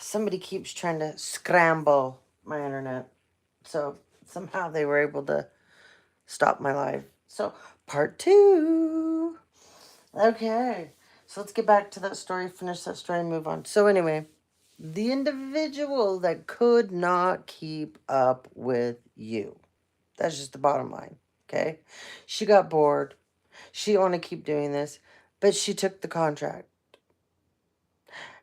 somebody keeps trying to scramble my internet. So somehow they were able to stop my live. So part two. Okay. So let's get back to that story, finish that story, and move on. So anyway, the individual that could not keep up with you. That's just the bottom line. Okay. She got bored. She didn't want to keep doing this, but she took the contract.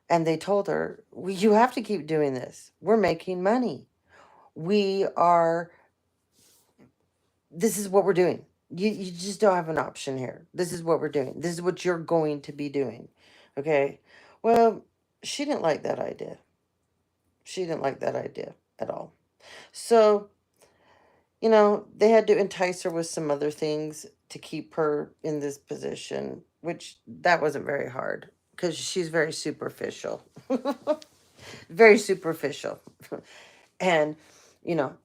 And they told her, you have to keep doing this. We're making money. We are, this is what we're doing. You just don't have an option here. This is what we're doing. This is what you're going to be doing. Okay. Well, she didn't like that idea. She didn't like that idea at all. So, they had to entice her with some other things to keep her in this position, which that wasn't very hard because she's very superficial. Very superficial. And, you know,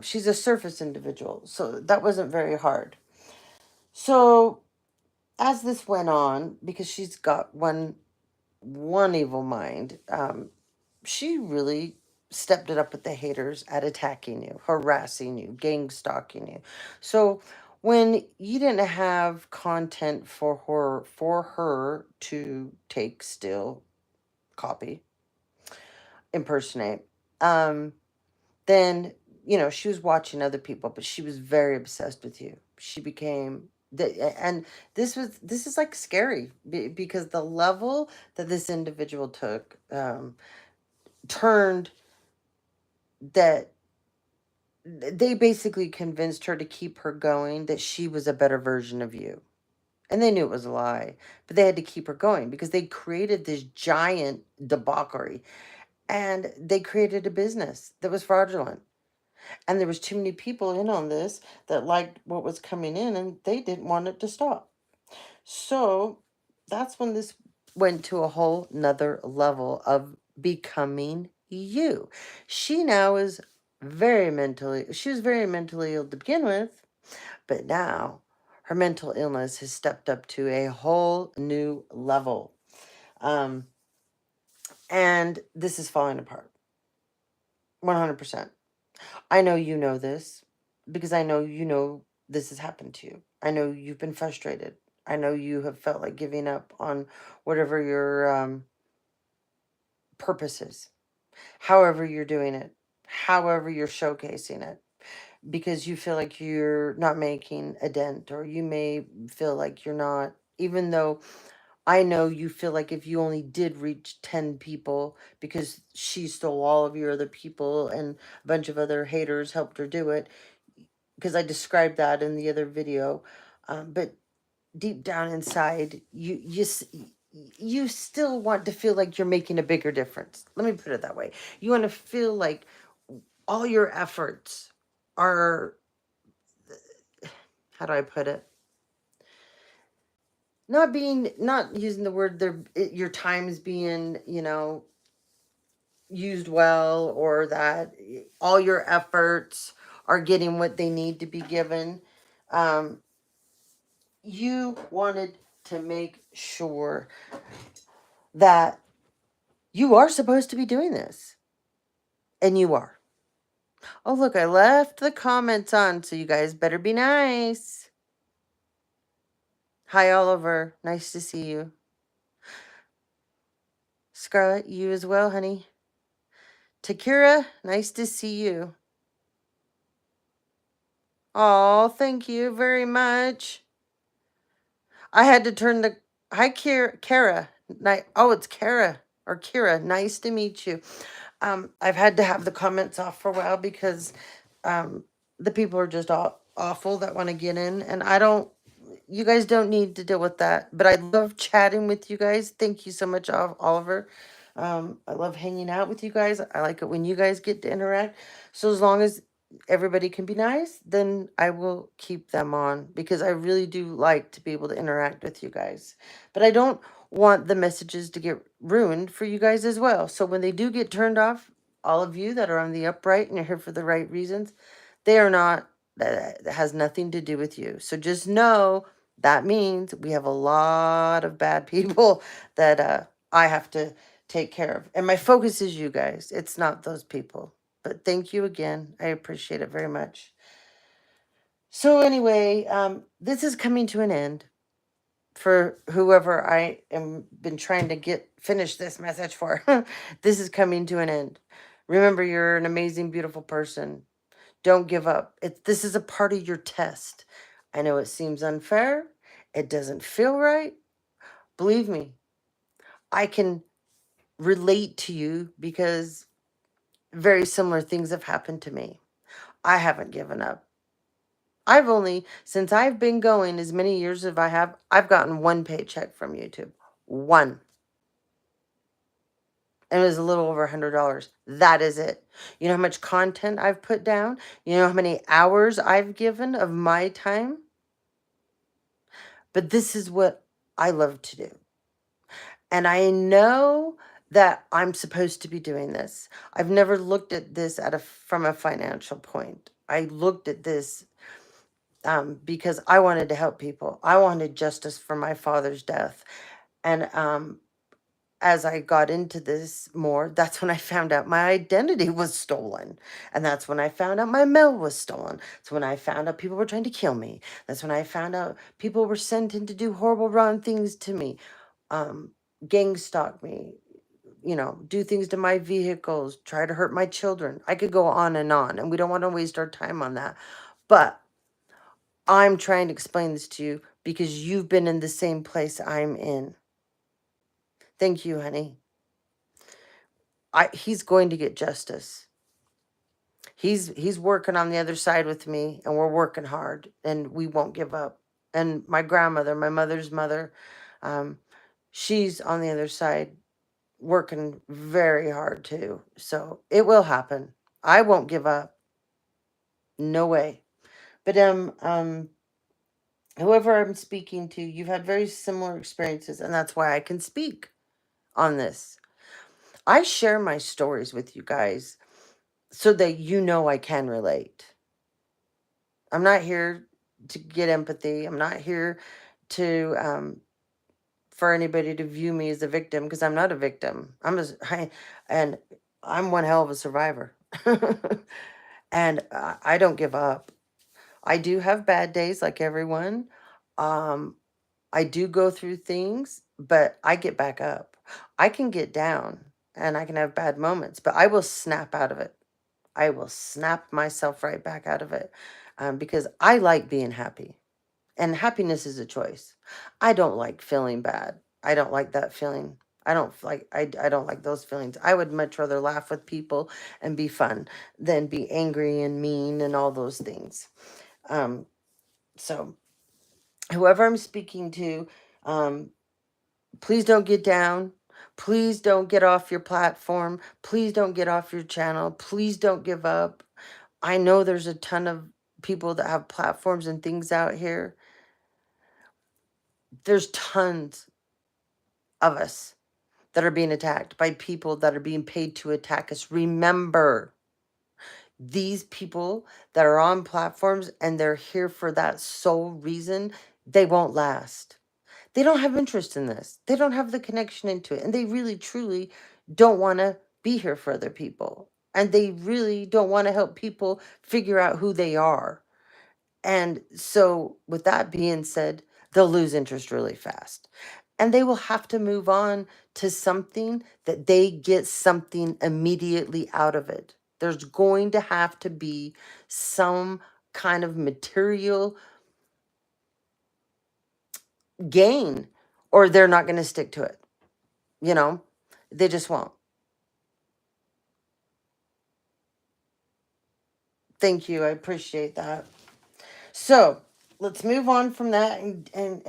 she's a surface individual. So that wasn't very hard. So as this went on, because she's got one evil mind, she really stepped it up with the haters at attacking you, harassing you, gang stalking you. So when you didn't have content for her to take, still, copy, impersonate, then she was watching other people, but she was very obsessed with you. She became and this is like scary because the level that this individual took, turned that they basically convinced her to keep her going, that she was a better version of you. And they knew it was a lie, but they had to keep her going because they created this giant debauchery, and they created a business that was fraudulent. And there was too many people in on this that liked what was coming in, and they didn't want it to stop. So that's when this went to a whole nother level of becoming you. She now is she was very mentally ill to begin with, but now her mental illness has stepped up to a whole new level. Um, and this is falling apart. 100%. I know you know this because I know this has happened to you. I know you've been frustrated. I know you have felt like giving up on whatever your purpose is, however you're doing it, however you're showcasing it, because you feel like you're not making a dent, or you may feel like you're not, even though I know you feel like if you only did reach 10 people because she stole all of your other people and a bunch of other haters helped her do it, because I described that in the other video. But deep down inside, you still want to feel like you're making a bigger difference. Let me put it that way. You want to feel like all your efforts are, how do I put it? Not using the word your time is being, used well, or that all your efforts are getting what they need to be given. Um, you wanted to make sure that you are supposed to be doing this. And you are. Oh, look, I left the comments on, so you guys better be nice. Hi, Oliver. Nice to see you. Scarlett, you as well, honey. Takira, nice to see you. Oh, thank you very much. I had to turn the... Hi, Kara. Oh, it's Kara or Kira. Nice to meet you. I've had to have the comments off for a while because the people are just awful that want to get in, and you guys don't need to deal with that. But I love chatting with you guys. Thank you so much, Oliver. I love hanging out with you guys. I like it when you guys get to interact. So as long as everybody can be nice, then I will keep them on, because I really do like to be able to interact with you guys. But I don't want the messages to get ruined for you guys as well. So when they do get turned off, all of you that are on the upright and you're here for the right reasons, they are not, that has nothing to do with you. So just know that means we have a lot of bad people that I have to take care of. And my focus is you guys. It's not those people. But thank you again. I appreciate it very much. So anyway, this is coming to an end for whoever I am been trying to get finish this message for. This is coming to an end. Remember, you're an amazing, beautiful person. Don't give up. This is a part of your test. I know it seems unfair. It doesn't feel right. Believe me, I can relate to you because very similar things have happened to me. I haven't given up. Since I've been going as many years as I have, I've gotten one paycheck from YouTube. One. And it was a little over $100. That is it. You know how much content I've put down? You know how many hours I've given of my time? But this is what I love to do. And I know that I'm supposed to be doing this. I've never looked at this from a financial point. I looked at this because I wanted to help people. I wanted justice for my father's death. And as I got into this more, that's when I found out my identity was stolen. And that's when I found out my mail was stolen. That's when I found out people were trying to kill me. That's when I found out people were sent in to do horrible, wrong things to me. Gang stalk me, do things to my vehicles, try to hurt my children. I could go on, and we don't want to waste our time on that. But I'm trying to explain this to you because you've been in the same place I'm in. Thank you, honey. He's going to get justice. He's working on the other side with me, and we're working hard, and we won't give up. And my grandmother, my mother's mother, she's on the other side working very hard too. So it will happen. I won't give up. No way. But whoever I'm speaking to, you've had very similar experiences, and that's why I can speak on this. I share my stories with you guys so that I can relate. I'm not here to get empathy. I'm not here to for anybody to view me as a victim, because I'm not a victim. And I'm one hell of a survivor. And I don't give up. I do have bad days like everyone. Um, I do go through things, but I get back up. I can get down and I can have bad moments, but I will snap out of it. I will snap myself right back out of it because I like being happy. And happiness is a choice. I don't like feeling bad. I don't like that feeling. I don't like those feelings. I would much rather laugh with people and be fun than be angry and mean and all those things. So whoever I'm speaking to, please don't get down. Please don't get off your platform. Please don't get off your channel. Please don't give up. I know there's a ton of people that have platforms and things out here. There's tons of us that are being attacked by people that are being paid to attack us. Remember, these people that are on platforms and they're here for that sole reason, they won't last. They don't have interest in this. They don't have the connection into it. And they really, truly don't want to be here for other people. And they really don't want to help people figure out who they are. And so, with that being said, they'll lose interest really fast. And they will have to move on to something that they get something immediately out of it. There's going to have to be some kind of material gain, or they're not going to stick to it. They just won't. Thank you. I appreciate that. So let's move on from that, and I'm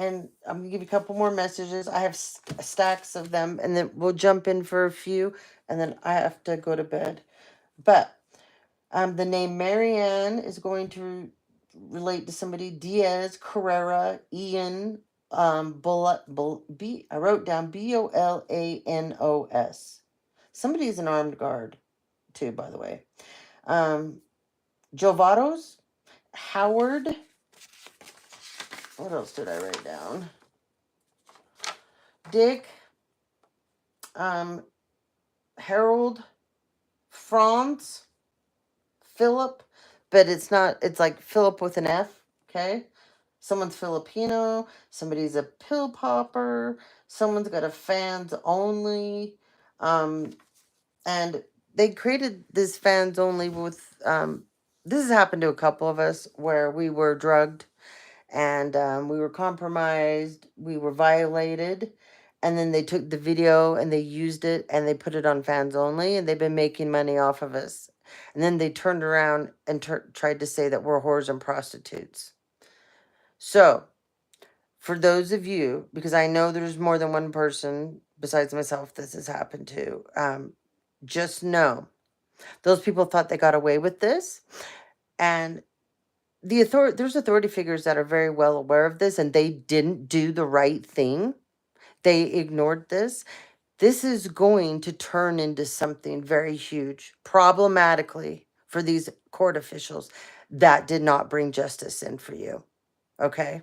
gonna give you a couple more messages. I have stacks of them, and then we'll jump in for a few, and then I have to go to bed. But the name Marianne is going to relate to somebody. Diaz Carrera Ian I wrote down Bolanos. Somebody's an armed guard too, by the way. Jovatos, Howard. What else did I write down? Dick, Harold, Franz, Philip, but it's not, it's like Philip with an F, okay? Someone's Filipino, somebody's a pill popper, someone's got a fans only. Um, and they created this fans only with, this has happened to a couple of us where we were drugged and we were compromised, we were violated, and then they took the video and they used it and they put it on fans only, and they've been making money off of us. And then they turned around and tried to say that we're whores and prostitutes. So, for those of you, because I know there's more than one person besides myself this has happened to, just know those people thought they got away with this, and there's authority figures that are very well aware of this, and they didn't do the right thing. They ignored this. This is going to turn into something very huge, problematically, for these court officials that did not bring justice in for you. Okay?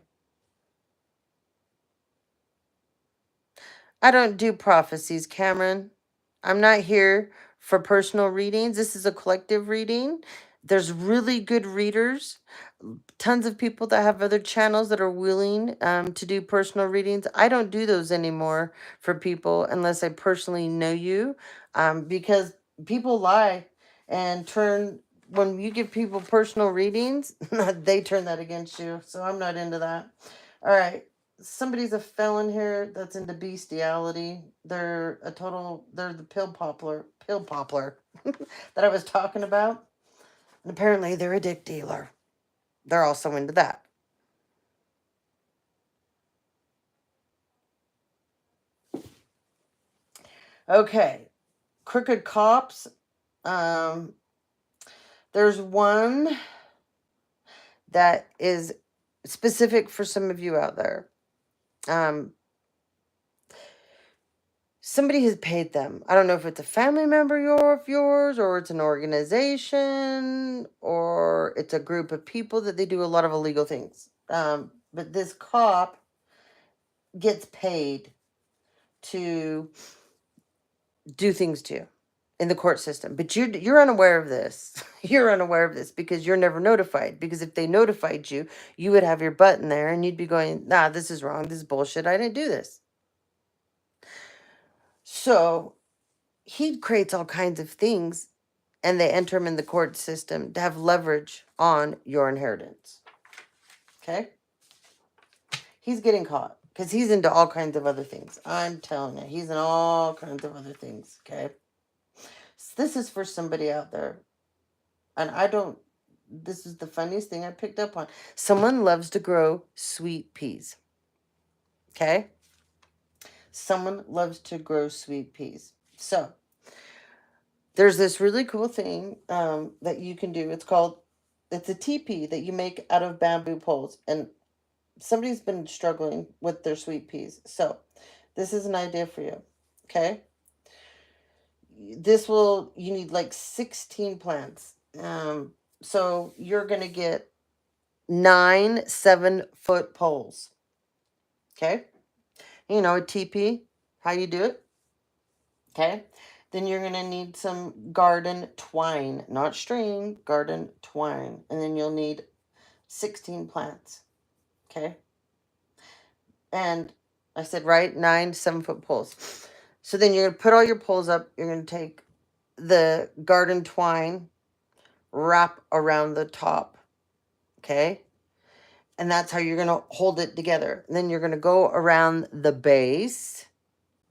I don't do prophecies, Cameron. I'm not here for personal readings. This is a collective reading. There's really good readers, tons of people that have other channels that are willing to do personal readings. I don't do those anymore for people unless I personally know you, because people lie and turn, when you give people personal readings, they turn that against you. So I'm not into that. All right. Somebody's a felon here that's into bestiality. They're the pill poplar that I was talking about. And apparently they're a dick dealer. They're also into that. Okay. Crooked cops. Um, there's one that is specific for some of you out there. Um, somebody has paid them. I don't know if it's a family member of yours, or it's an organization, or it's a group of people that they do a lot of illegal things. But this cop gets paid to do things to you in the court system, but you're unaware of this. You're unaware of this because you're never notified. Because if they notified you, you would have your butt in there and you'd be going, nah, this is wrong, this is bullshit, I didn't do this. So he creates all kinds of things, and they enter him in the court system to have leverage on your inheritance. Okay, he's getting caught because he's into all kinds of other things. I'm telling you, he's in all kinds of other things. Okay, so this is for somebody out there. And I don't, this is the funniest thing I picked up on. Someone loves to grow sweet peas. Okay? Someone loves to grow sweet peas. So, there's this really cool thing that you can do. It's a teepee that you make out of bamboo poles. And somebody's been struggling with their sweet peas. So, this is an idea for you. Okay? You need like 16 plants. So, you're going to get 9 7-foot poles. Okay. You know, a teepee, how you do it. Okay. Then you're going to need some garden twine, not string, garden twine. And then you'll need 16 plants. Okay. And I said, right, 9 7-foot poles. So then you're going to put all your poles up. You're going to take the garden twine, wrap around the top. Okay. And that's how you're going to hold it together. And then you're going to go around the base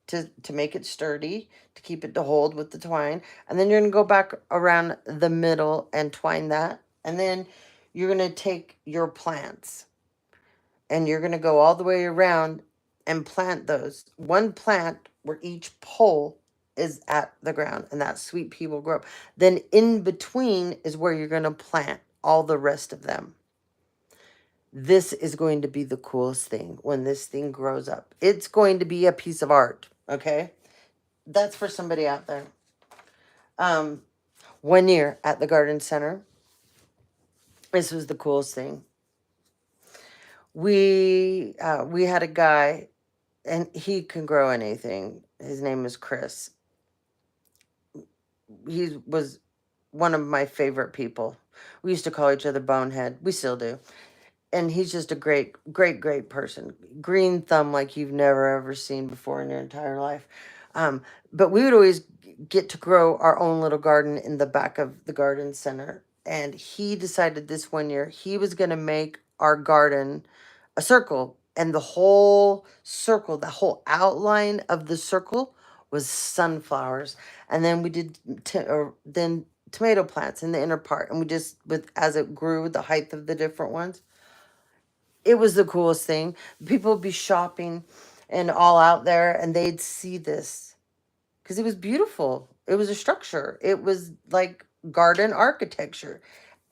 to make it sturdy, to keep it to hold with the twine. And then you're going to go back around the middle and twine that. And then you're going to take your plants and you're going to go all the way around and plant those. One plant where each pole is at the ground, and that sweet pea will grow up. Then in between is where you're going to plant all the rest of them. This is going to be the coolest thing when this thing grows up. It's going to be a piece of art, okay? That's for somebody out there. 1 year at the garden center. This was the coolest thing. We had a guy, and he can grow anything. His name is Chris. he was one of my favorite people. We used to call each other Bonehead. We still do. And he's just a great, great, great person. Green thumb like you've never ever seen before in your entire life. Um, but we would always get to grow our own little garden in the back of the garden center. And he decided this one year he was going to make our garden a circle. And the whole circle, the whole outline of the circle was sunflowers. And then we did, then tomato plants in the inner part. And we just, with as it grew, the height of the different ones, it was the coolest thing. People would be shopping and all out there and they'd see this because it was beautiful. It was a structure. It was like garden architecture.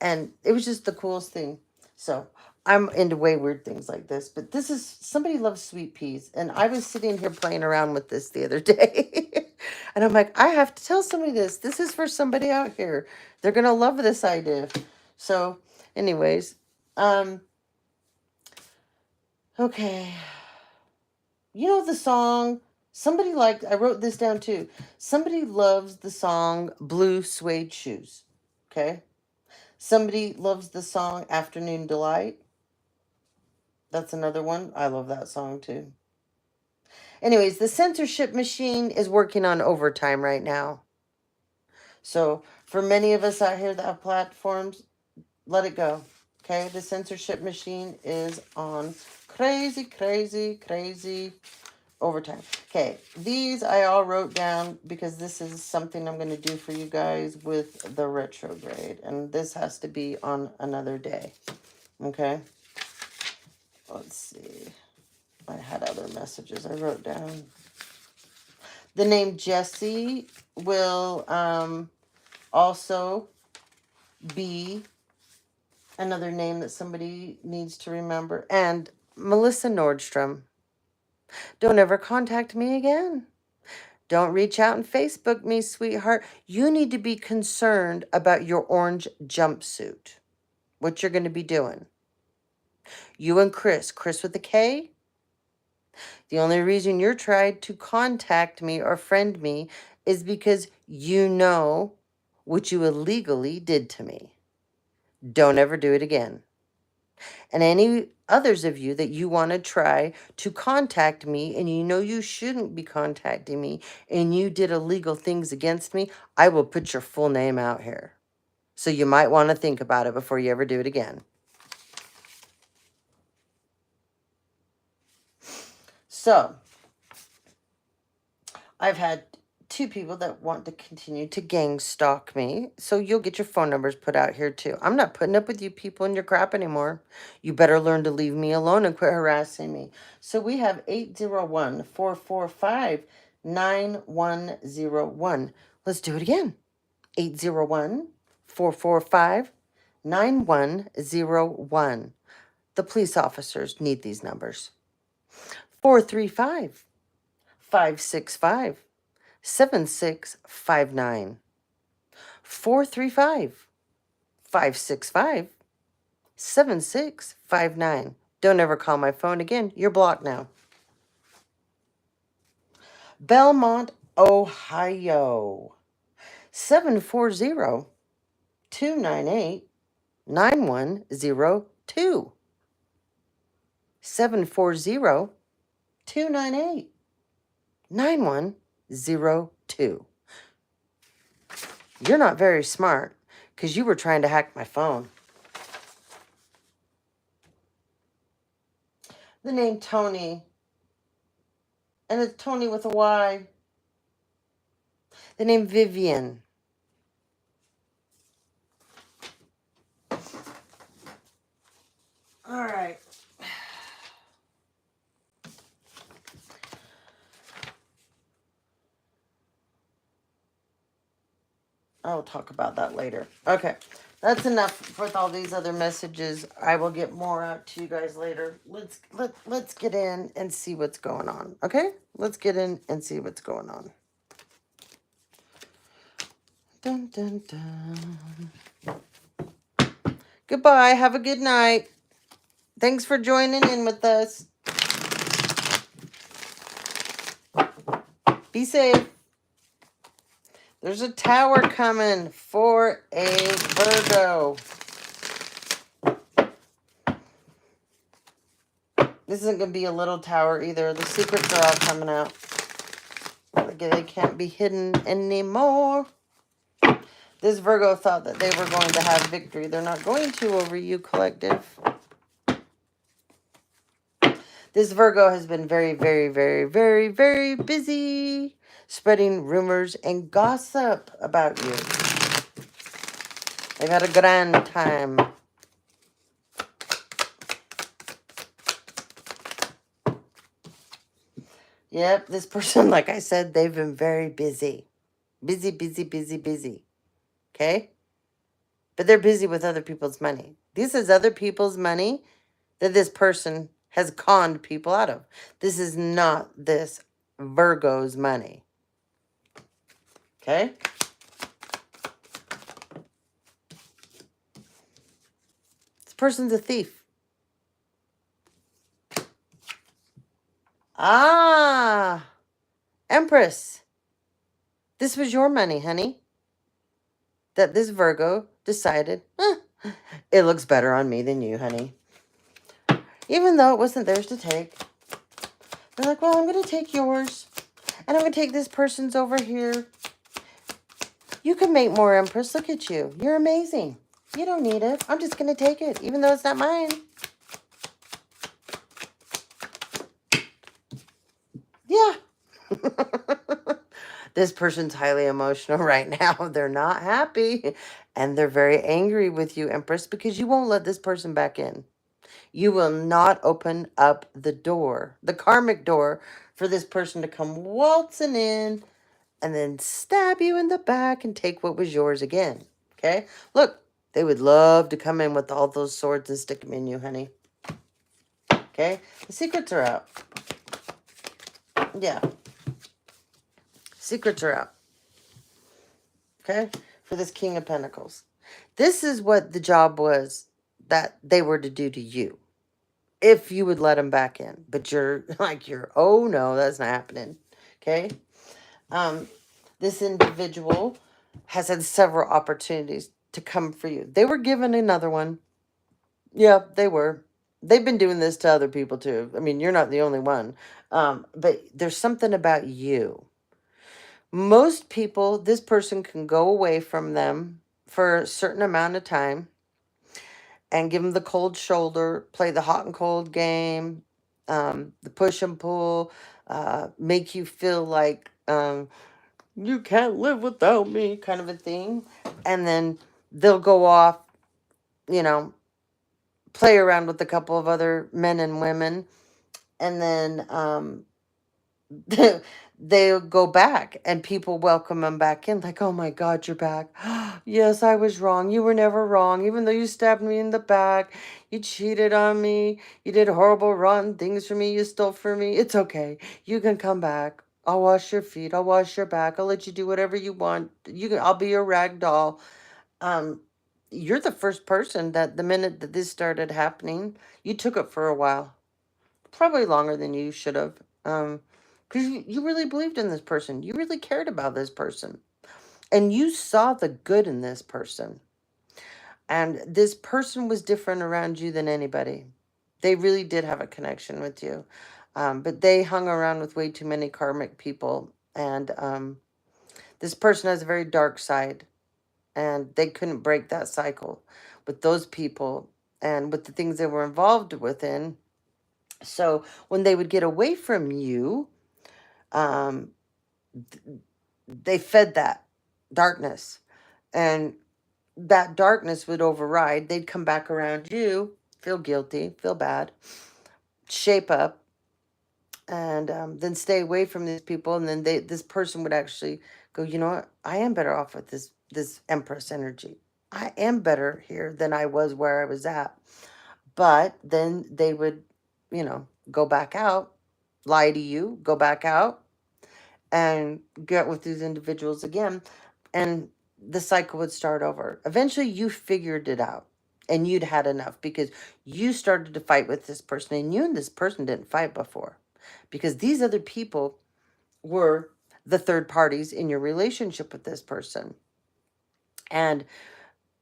And it was just the coolest thing. So I'm into way weird things like this. But this is, somebody loves sweet peas. And I was sitting here playing around with this the other day. And I'm like, I have to tell somebody this. This is for somebody out here. They're going to love this idea. So anyways, okay. You know the song? Somebody liked, I wrote this down too. Somebody loves the song Blue Suede Shoes. Okay? Somebody loves the song Afternoon Delight. That's another one. I love that song too. Anyways, the censorship machine is working on overtime right now. So for many of us out here that have platforms, let it go. Okay? The censorship machine is on crazy, crazy, crazy overtime. Okay, these I all wrote down because this is something I'm going to do for you guys with the retrograde. And this has to be on another day. Okay? Let's see. I had other messages I wrote down. The name Jesse will also be another name that somebody needs to remember. And Melissa Nordstrom. Don't ever contact me again. Don't reach out and Facebook me, sweetheart. You need to be concerned about your orange jumpsuit. What you're going to be doing. You and Chris with a K. The only reason you're trying to contact me or friend me is because you know what you illegally did to me. Don't ever do it again. And any others of you that you want to try to contact me and you know you shouldn't be contacting me and you did illegal things against me, I will put your full name out here. So you might want to think about it before you ever do it again. So I've had 2 people that want to continue to gang stalk me. So you'll get your phone numbers put out here too. I'm not putting up with you people and your crap anymore. You better learn to leave me alone and quit harassing me. So we have 801-445-9101. Let's do it again. 801-445-9101. The police officers need these numbers. 435-565-7659. 435-565-7659. Don't ever call my phone again. You're blocked now. Belmont, Ohio. 740-298-9102. 740-298-9102. You're not very smart because you were trying to hack my phone. The name Tony. And it's Tony with a Y. The name Vivian. All right. I'll talk about that later. Okay. That's enough with all these other messages. I will get more out to you guys later. Let's get in and see what's going on. Okay? Let's get in and see what's going on. Dun, dun, dun. Goodbye. Have a good night. Thanks for joining in with us. Be safe. There's a tower coming for a Virgo. This isn't going to be a little tower either. The secrets are all coming out. They can't be hidden anymore. This Virgo thought that they were going to have victory. They're not going to over you, collective. This Virgo has been very, very, very, very, very busy spreading rumors and gossip about you. They've had a grand time. Yep, this person, like I said, they've been very busy. Busy, busy, busy, busy. Okay? But they're busy with other people's money. This is other people's money that this person has conned people out of. This is not this Virgo's money. Okay? This person's a thief. Ah, Empress. This was your money, honey. That this Virgo decided, it looks better on me than you, honey. Even though it wasn't theirs to take. They're like, well, I'm going to take yours. And I'm going to take this person's over here. You can make more, Empress. Look at you. You're amazing. You don't need it. I'm just going to take it, even though it's not mine. Yeah. This person's highly emotional right now. They're not happy. And they're very angry with you, Empress, because you won't let this person back in. You will not open up the door, the karmic door, for this person to come waltzing in and then stab you in the back and take what was yours again. Okay? Look, they would love to come in with all those swords and stick them in you, honey. Okay? The secrets are out. Yeah. Secrets are out. Okay? For this King of Pentacles. This is what the job was that they were to do to you. If you would let them back in. But you're like, oh no, that's not happening. Okay? This individual has had several opportunities to come for you. They were given another one. Yeah, they were. They've been doing this to other people too. I mean, you're not the only one. But there's something about you. Most people, this person can go away from them for a certain amount of time and give them the cold shoulder, play the hot and cold game, the push and pull, make you feel like you can't live without me kind of a thing. And then they'll go off, you know, play around with a couple of other men and women. And then they'll go back and people welcome them back in like, oh my God, you're back. Yes, I was wrong. You were never wrong. Even though you stabbed me in the back, you cheated on me. You did horrible, rotten things for me. You stole from me. It's okay. You can come back. I'll wash your feet. I'll wash your back. I'll let you do whatever you want. I'll be your rag doll. You're the first person that the minute that this started happening, you took it for a while. Probably longer than you should have. Because you really believed in this person. You really cared about this person. And you saw the good in this person. And this person was different around you than anybody. They really did have a connection with you. But they hung around with way too many karmic people. And this person has a very dark side. And they couldn't break that cycle with those people and with the things they were involved within. So when they would get away from you, they fed that darkness. And that darkness would override. They'd come back around you, feel guilty, feel bad, shape up, and then stay away from these people. And then this person would actually go, you know what? I am better off with this Empress energy. I am better here than I was where I was at. But then they would, go back out, lie to you, go back out, and get with these individuals again. And the cycle would start over. Eventually, you figured it out. And you'd had enough because you started to fight with this person. And you and this person didn't fight before. Because these other people were the third parties in your relationship with this person. And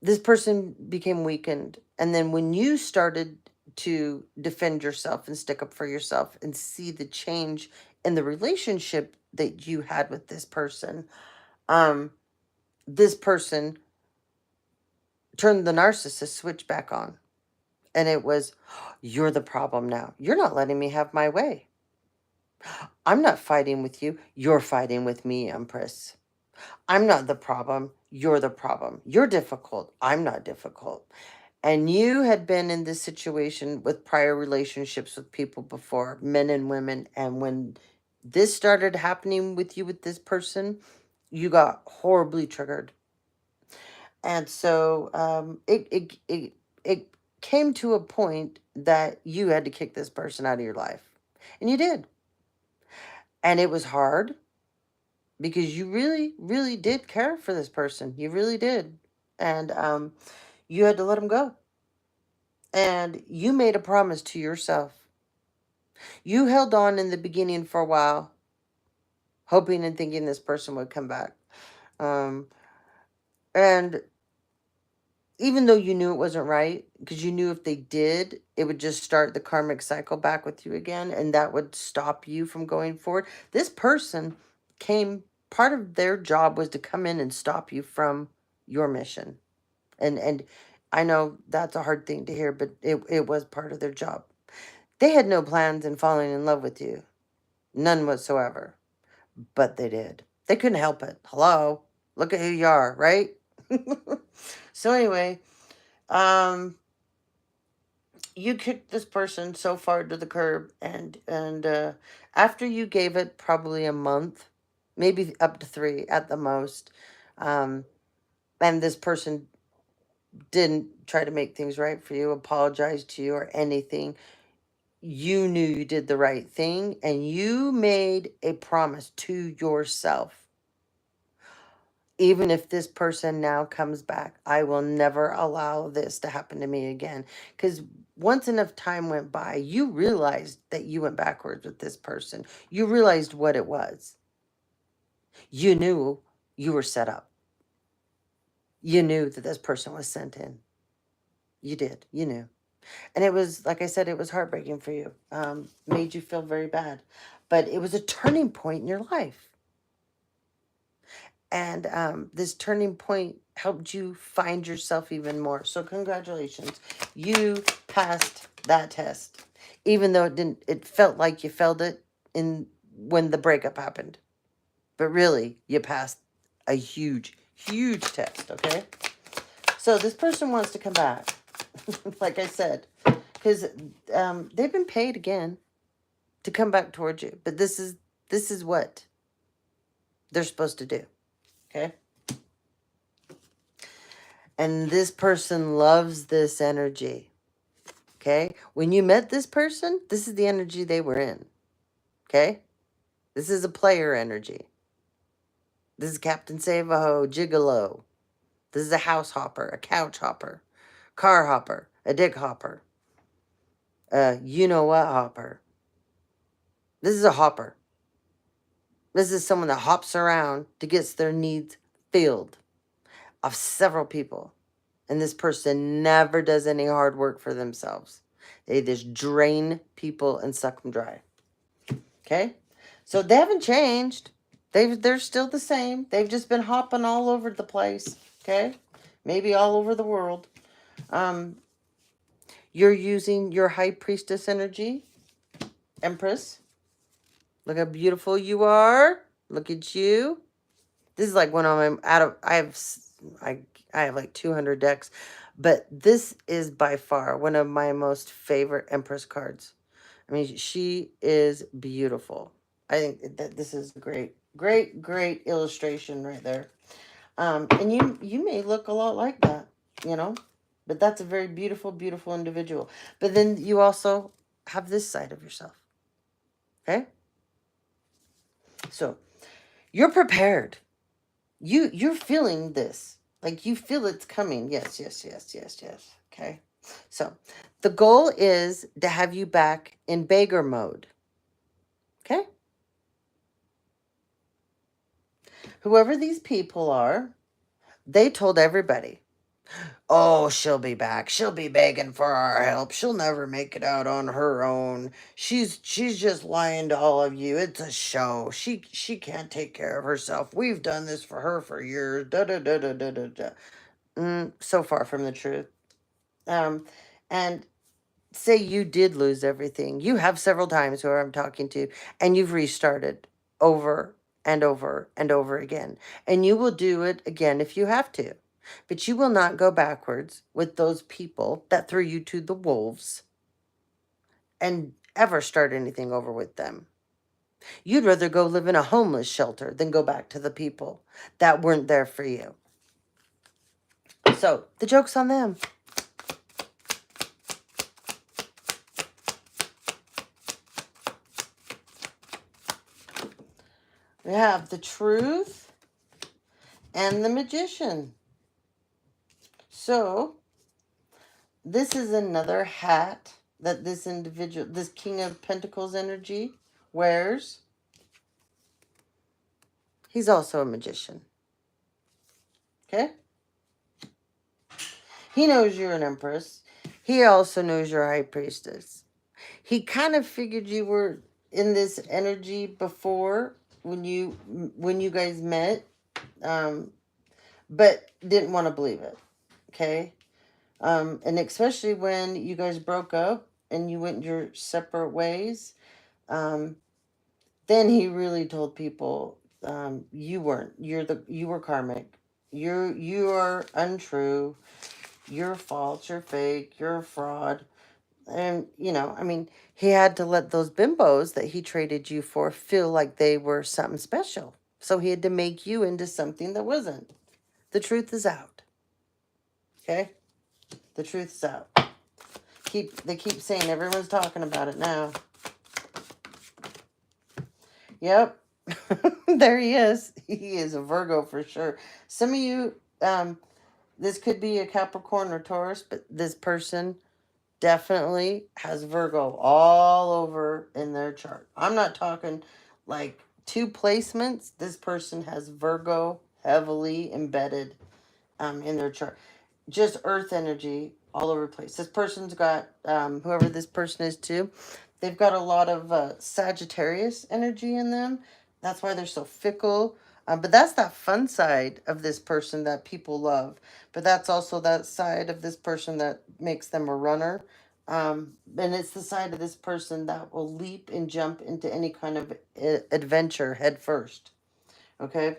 this person became weakened. And then when you started to defend yourself and stick up for yourself and see the change in the relationship that you had with um, this person turned the narcissist switch back on. And it was, you're the problem now. You're not letting me have my way. I'm not fighting with you. You're fighting with me, Empress. I'm not the problem. You're the problem. You're difficult. I'm not difficult. And you had been in this situation with prior relationships with people before, men and women. And when this started happening with you with this person, you got horribly triggered. And so it came to a point that you had to kick this person out of your life. And you did. And it was hard because you really, really did care for this person. You really did. And you had to let him go. And you made a promise to yourself. You held on in the beginning for a while, hoping and thinking this person would come back. Um, and even though you knew it wasn't right, because you knew if they did, it would just start the karmic cycle back with you again, and that would stop you from going forward. This person part of their job was to come in and stop you from your mission. And I know that's a hard thing to hear, but it was part of their job. They had no plans in falling in love with you. None whatsoever. But they did. They couldn't help it. Hello? Look at who you are, right? So anyway, um, you kicked this person so far to the curb, and after you gave it probably a month, maybe up to 3 at the most, um, and this person didn't try to make things right for you, apologize to you or anything, you knew you did the right thing, and you made a promise to yourself. Even if this person now comes back, I will never allow this to happen to me again. Because once enough time went by, you realized that you went backwards with this person. You realized what it was. You knew you were set up. You knew that this person was sent in. You did. You knew. And it was, like I said, it was heartbreaking for you. Made you feel very bad. But it was a turning point in your life. And this turning point helped you find yourself even more. So congratulations. You passed that test. Even though it felt like you failed it in when the breakup happened. But really, you passed a huge, huge test, okay? So this person wants to come back. Like I said, because they've been paid again to come back towards you. But this is what they're supposed to do. Okay? And this person loves this energy. Okay? When you met this person, this is the energy they were in. Okay? This is a player energy. This is Captain Save-A-Ho, Gigolo. This is a house hopper, a couch hopper, car hopper, a dick hopper, you know what hopper. This is a hopper. This is someone that hops around to get their needs filled of several people. And this person never does any hard work for themselves. They just drain people and suck them dry. Okay? So they haven't changed. They're still the same. They've just been hopping all over the place. Okay? Maybe all over the world. You're using your high priestess energy, Empress. Look how beautiful you are. Look at you. This is like one of my I have like 200 decks, but this is by far one of my most favorite Empress cards. I mean, she is beautiful. I think that this is a great, great, great illustration right there. And you may look a lot like that, you know, but that's a very beautiful, beautiful individual. But then you also have this side of yourself. Okay? So you're prepared. You're feeling this. Like you feel it's coming. Yes, yes, yes, yes, yes. Okay. So the goal is to have you back in beggar mode. Okay? Whoever these people are, they told everybody, oh, she'll be back. She'll be begging for our help. She'll never make it out on her own. She's just lying to all of you. It's a show. She can't take care of herself. We've done this for her for years. Da da da da da da da. So far from the truth. And say you did lose everything. You have several times where I'm talking to, and you've restarted over and over and over again. And you will do it again if you have to. But you will not go backwards with those people that threw you to the wolves and ever start anything over with them. You'd rather go live in a homeless shelter than go back to the people that weren't there for you. So the joke's on them. We have the truth and the magician. So this is another hat that this individual, this King of Pentacles energy wears. He's also a magician. Okay? He knows you're an empress. He also knows you're a high priestess. He kind of figured you were in this energy before when you guys met, but didn't want to believe it. Okay? And especially when you guys broke up and you went your separate ways, then he really told people you weren't. You were karmic. You are untrue. You're false. You're fake. You're a fraud. And he had to let those bimbos that he traded you for feel like they were something special. So he had to make you into something that wasn't. The truth is out. Okay? The truth's out. They keep saying everyone's talking about it now. Yep. There he is. He is a Virgo for sure. Some of you, this could be a Capricorn or Taurus, but this person definitely has Virgo all over in their chart. I'm not talking like 2 placements. This person has Virgo heavily embedded in their chart. Just earth energy all over the place. This person's got, whoever this person is too, they've got a lot of Sagittarius energy in them. That's why they're so fickle. But that's that fun side of this person that people love. But that's also that side of this person that makes them a runner. And it's the side of this person that will leap and jump into any kind of adventure head first. Okay?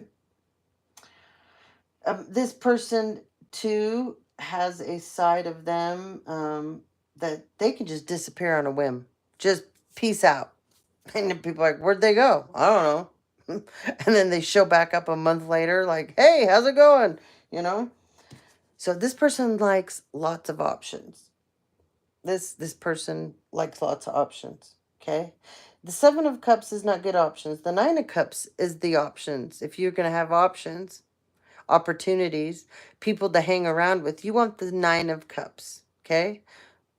This person too has a side of them that they can just disappear on a whim. Just peace out. And people are like, where'd they go? I don't know. And then they show back up a month later like, hey, how's it going? So this person likes lots of options. This person likes lots of options. Okay? The 7 of Cups is not good options. The 9 of Cups is the options. If you're going to have options, opportunities, people to hang around with, you want the 9 of Cups. Okay?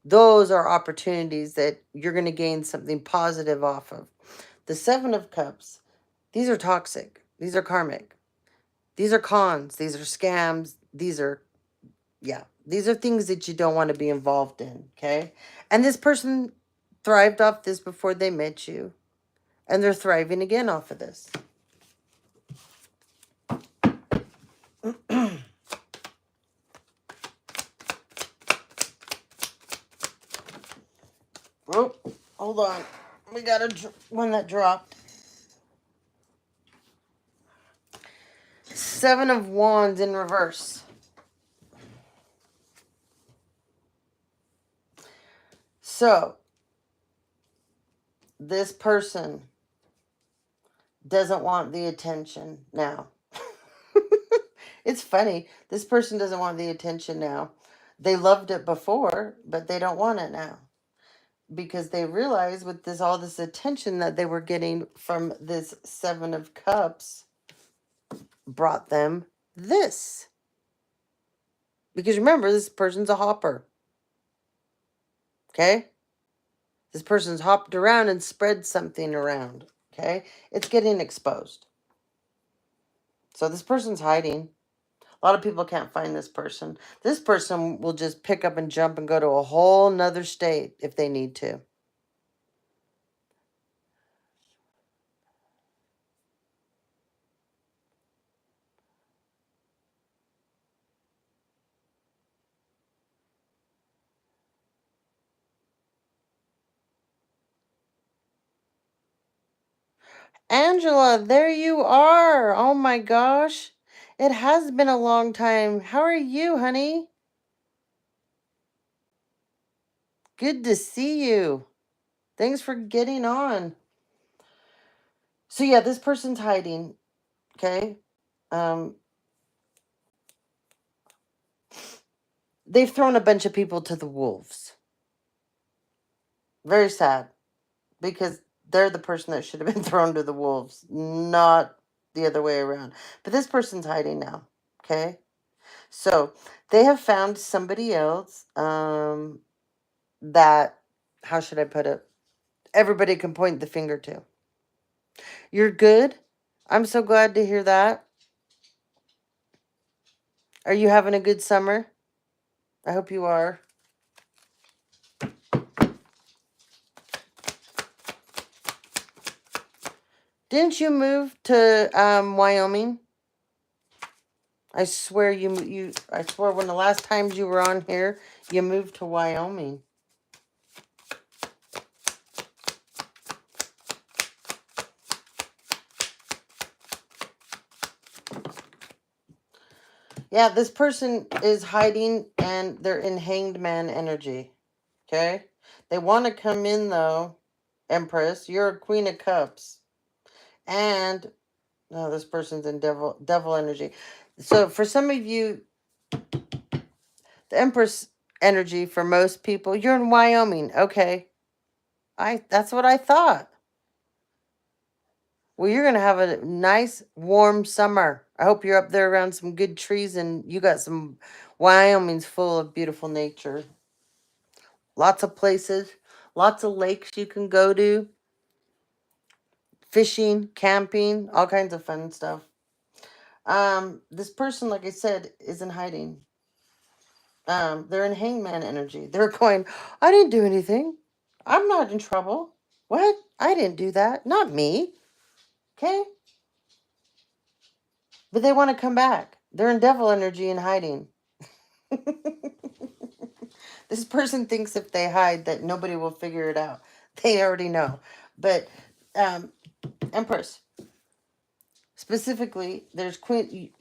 Those are opportunities that you're going to gain something positive off of. The 7 of Cups, these are toxic. These are karmic. These are cons. These are scams. These are things that you don't want to be involved in, okay? And this person thrived off this before they met you. And they're thriving again off of this. Oh, hold on. We got one that dropped. 7 of Wands in reverse. So, this person doesn't want the attention now. It's funny. This person doesn't want the attention now. They loved it before, but they don't want it now. Because they realize with all this attention that they were getting from this 7 of Cups brought them this. Because remember, this person's a hopper. Okay? This person's hopped around and spread something around. Okay? It's getting exposed. So this person's hiding. A lot of people can't find this person. This person will just pick up and jump and go to a whole nother state if they need to. Angela, there you are. Oh my gosh. It has been a long time. How are you, honey? Good to see you. Thanks for getting on. So yeah, this person's hiding, okay? Um they've thrown a bunch of people to the wolves. Very sad because they're the person that should have been thrown to the wolves, not the other way around. But this person's hiding now, okay? So, they have found somebody else that, how should I put it? Everybody can point the finger to. You're good. I'm so glad to hear that. Are you having a good summer? I hope you are. Didn't you move to Wyoming? I swear I swear when the last times you were on here, you moved to Wyoming. Yeah, this person is hiding and they're in hanged man energy. Okay? They want to come in though, Empress. You're a Queen of Cups. And no, this person's in devil energy. So for some of you, the Empress energy for most people, you're in Wyoming. Okay. That's what I thought. Well, you're gonna have a nice warm summer. I hope you're up there around some good trees and you got some Wyoming's full of beautiful nature. Lots of places, lots of lakes you can go to, fishing, camping, all kinds of fun stuff. This person, like I said, is in hiding. They're in hangman energy. They're going, I didn't do anything. I'm not in trouble. What? I didn't do that. Not me. Okay? But they want to come back. They're in devil energy and hiding. This person thinks if they hide that nobody will figure it out. They already know. But Empress, specifically, there's Queen.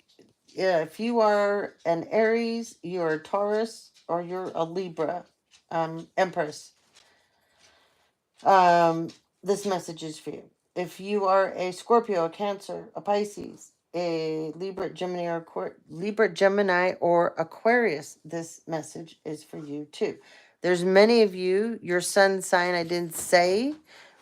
Yeah, if you are an Aries, you're a Taurus, or you're a Libra, Empress, this message is for you. If you are a Scorpio, a Cancer, a Pisces, a Libra, Gemini, or Aquarius, this message is for you too. There's many of you, your sun sign I didn't say,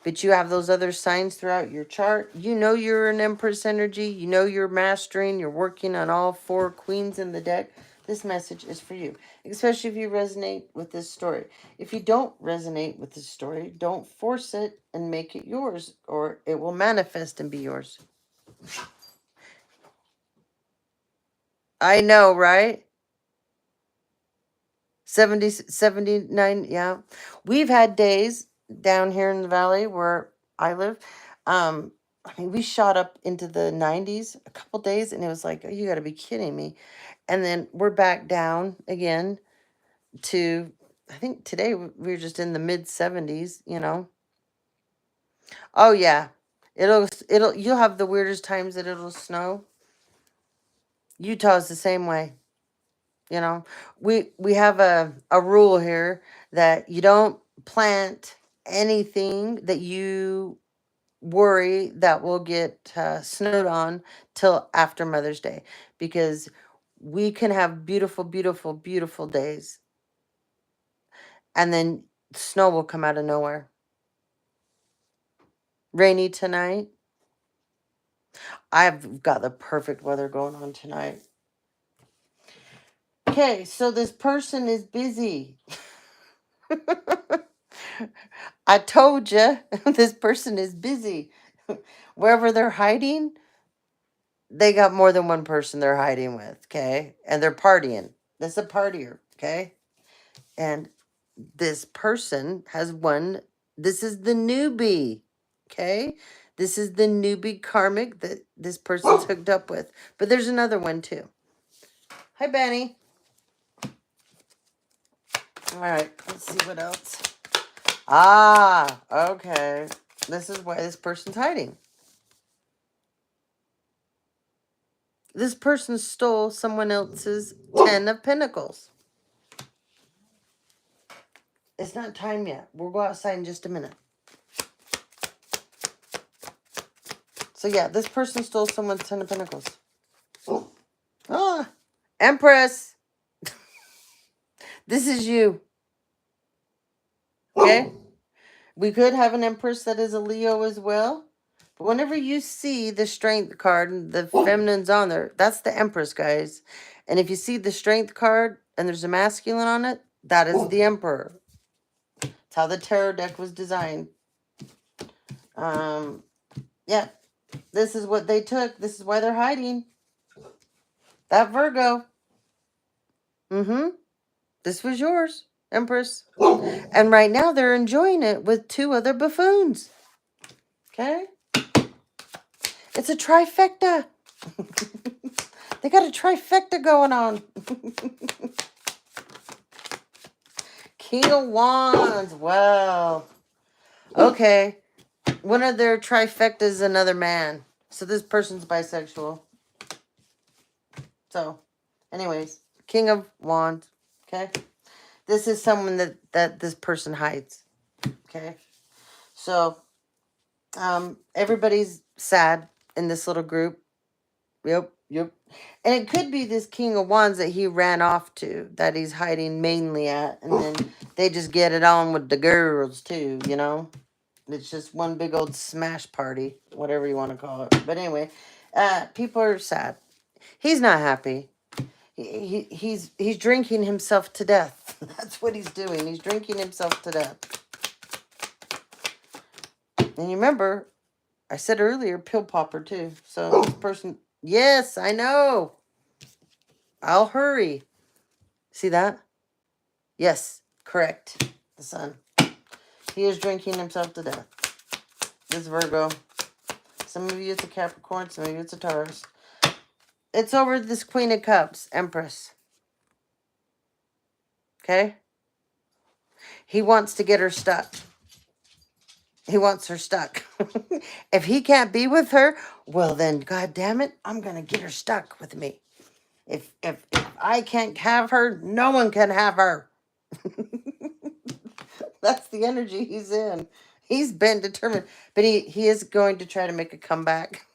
but you have those other signs throughout your chart. You know you're an Empress energy. You know you're mastering. You're working on all four queens in the deck. This message is for you, especially if you resonate with this story. If you don't resonate with this story, don't force it and make it yours, or it will manifest and be yours. I know, right? 70, 79, yeah. We've had days down here in the valley where I live. I mean, we shot up into the 90s a couple days, and it was like, oh, you got to be kidding me. And then we're back down again to, I think today we were just in the mid 70s, you know. Oh yeah. You'll have the weirdest times that it'll snow. Utah's the same way. You know, we have a rule here that you don't plant anything that you worry that will get snowed on till after Mother's Day, because we can have beautiful, beautiful, beautiful days, and then snow will come out of nowhere. Rainy tonight. I've got the perfect weather going on tonight. Okay, so this person is busy. I told you, this person is busy. Wherever they're hiding, they got more than one person they're hiding with, okay? And they're partying. That's a partier, okay? And this person has one. This is the newbie, okay? This is the newbie karmic that this person's hooked up with. But there's another one too. Hi, Benny. All right, let's see what else. Ah, okay. This is why this person's hiding. This person stole someone else's 10 of Pentacles. It's not time yet. We'll go outside in just a minute. So yeah, this person stole someone's 10 of Pentacles. Ah, Empress. This is you. Okay? We could have an Empress that is a Leo as well. But whenever you see the Strength card and the feminine's on there, that's the Empress, guys. And if you see the Strength card and there's a masculine on it, that is the Emperor. It's how the tarot deck was designed. Yeah. This is what they took. This is why they're hiding. That Virgo. This was yours, Empress. And right now they're enjoying it with 2 other buffoons. Okay? It's a trifecta. They got a trifecta going on. King of Wands. Well, okay. One of their trifectas is another man. So this person's bisexual. So, anyways, King of Wands. Okay? This is someone that this person hides. Okay? So, everybody's sad in this little group. Yep. And it could be this King of Wands that he ran off to, that he's hiding mainly at. And then they just get it on with the girls too, you know? It's just one big old smash party, whatever you want to call it. But anyway, people are sad. He's not happy. He's drinking himself to death. That's what he's doing. He's drinking himself to death. And you remember, I said earlier, pill popper too. So this person, yes, I know. I'll hurry. See that? Yes, correct. The sun. He is drinking himself to death. This Virgo. Some of you it's a Capricorn, some of you it's a Taurus. It's over this Queen of Cups, Empress. Okay? He wants to get her stuck. He wants her stuck. If he can't be with her, well then, God damn it, I'm going to get her stuck with me. If I can't have her, no one can have her. That's the energy he's in. He's been determined. But he is going to try to make a comeback.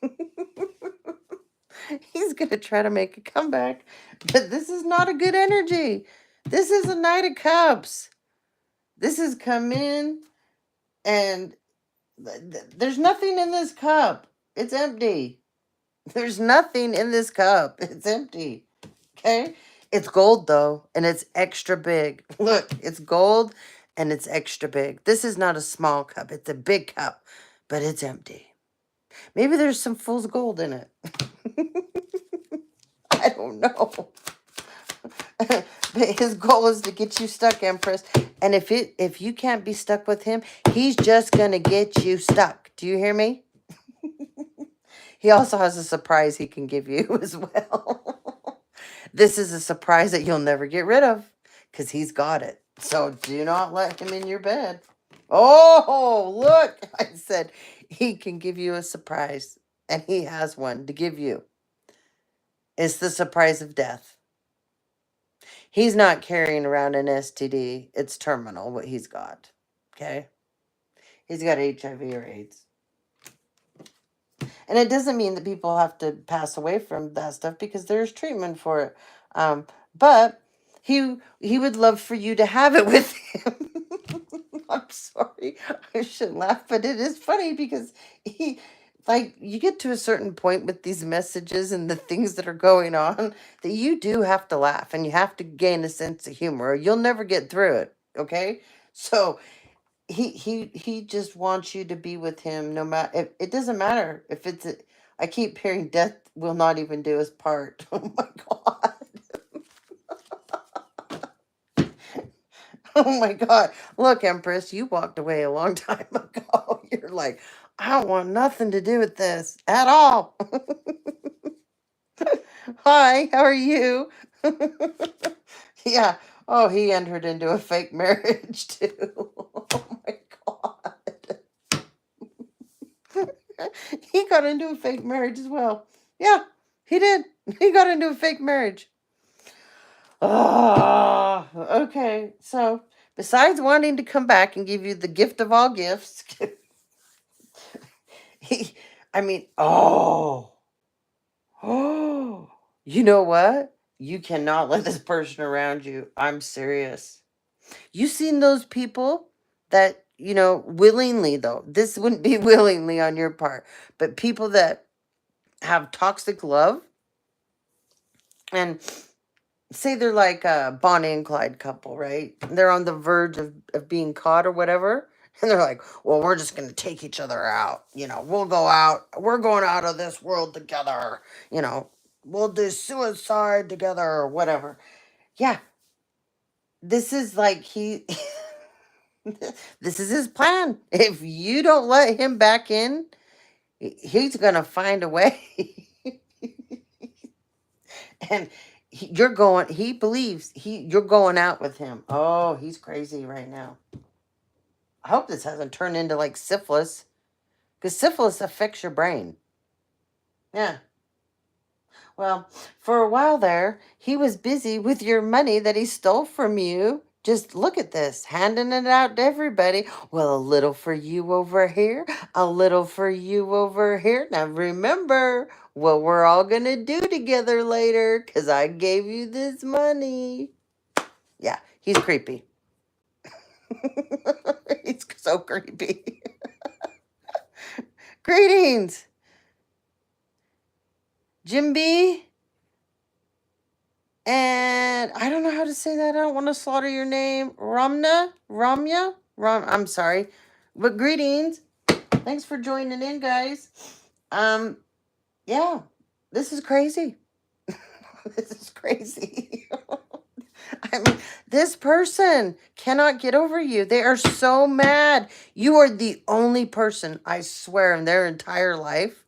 He's going to try to make a comeback. But this is not a good energy. This is a Knight of Cups. This has come in and there's nothing in this cup. It's empty. There's nothing in this cup. It's empty. Okay? It's gold though, and it's extra big. Look, it's gold and it's extra big. This is not a small cup. It's a big cup, but it's empty. Maybe there's some fool's gold in it. I don't know. But his goal is to get you stuck, Empress. And if you can't be stuck with him, he's just going to get you stuck. Do you hear me? He also has a surprise he can give you as well. This is a surprise that you'll never get rid of because he's got it. So do not let him in your bed. Oh, look. I said he can give you a surprise. And he has one to give you. It's the surprise of death. He's not carrying around an STD. It's terminal, what he's got. Okay? He's got HIV or AIDS. And it doesn't mean that people have to pass away from that stuff because there's treatment for it. But he would love for you to have it with him. I'm sorry. I shouldn't laugh, but it is funny because you get to a certain point with these messages and the things that are going on that you do have to laugh and you have to gain a sense of humor or you'll never get through it. Okay? So he just wants you to be with him no matter. It doesn't matter if it's I keep hearing death will not even do his part. Oh my God. Oh my God. Look, Empress, you walked away a long time ago. You're like, I don't want nothing to do with this at all. Hi, how are you? Yeah. Oh, he entered into a fake marriage too. Oh my God. He got into a fake marriage as well. Yeah, he did. He got into a fake marriage. Oh, okay. So, besides wanting to come back and give you the gift of all gifts, he, I mean, oh, you know what? You cannot let this person around you. I'm serious. You seen those people that, willingly though, this wouldn't be willingly on your part, but people that have toxic love and say they're like a Bonnie and Clyde couple, right? They're on the verge of being caught or whatever. And they're like, well, we're just going to take each other out. We'll go out. We're going out of this world together. You know, we'll do suicide together or whatever. Yeah. This is like this is his plan. If you don't let him back in, he's going to find a way. And he believes you're going out with him. Oh, he's crazy right now. I hope this hasn't turned into like syphilis, because syphilis affects your brain. Yeah. Well, for a while there, he was busy with your money that he stole from you. Just look at this, handing it out to everybody. Well, a little for you over here, a little for you over here. Now remember what we're all going to do together later, because I gave you this money. Yeah, he's creepy. He's so creepy. Greetings, Jim B. And I don't know how to say that. I don't want to slaughter your name. Ramya? I'm sorry. But greetings. Thanks for joining in, guys. Yeah. This is crazy. This is crazy. I mean, this person cannot get over you. They are so mad. You are the only person, I swear, in their entire life.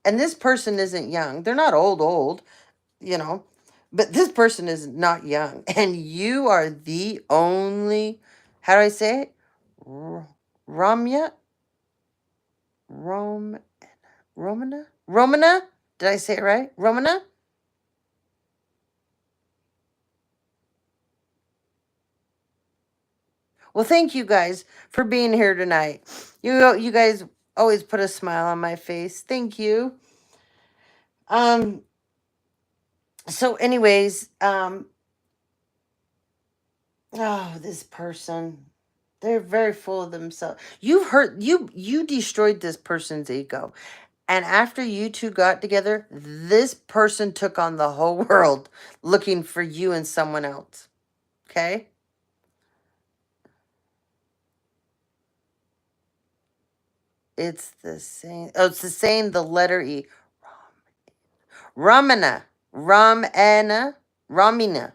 And this person isn't young. They're not old, you know. But this person is not young. And you are the only, how do I say it? Ramya? Romana? Romana? Did I say it right? Romana? Well, thank you guys for being here tonight. You guys always put a smile on my face. Thank you. Um so anyways, this person, they're very full of themselves. You destroyed this person's ego. And after you two got together, this person took on the whole world looking for you and someone else. Okay? It's the same. Oh, it's the same, the letter E. Ramana. Ramana. Ramina.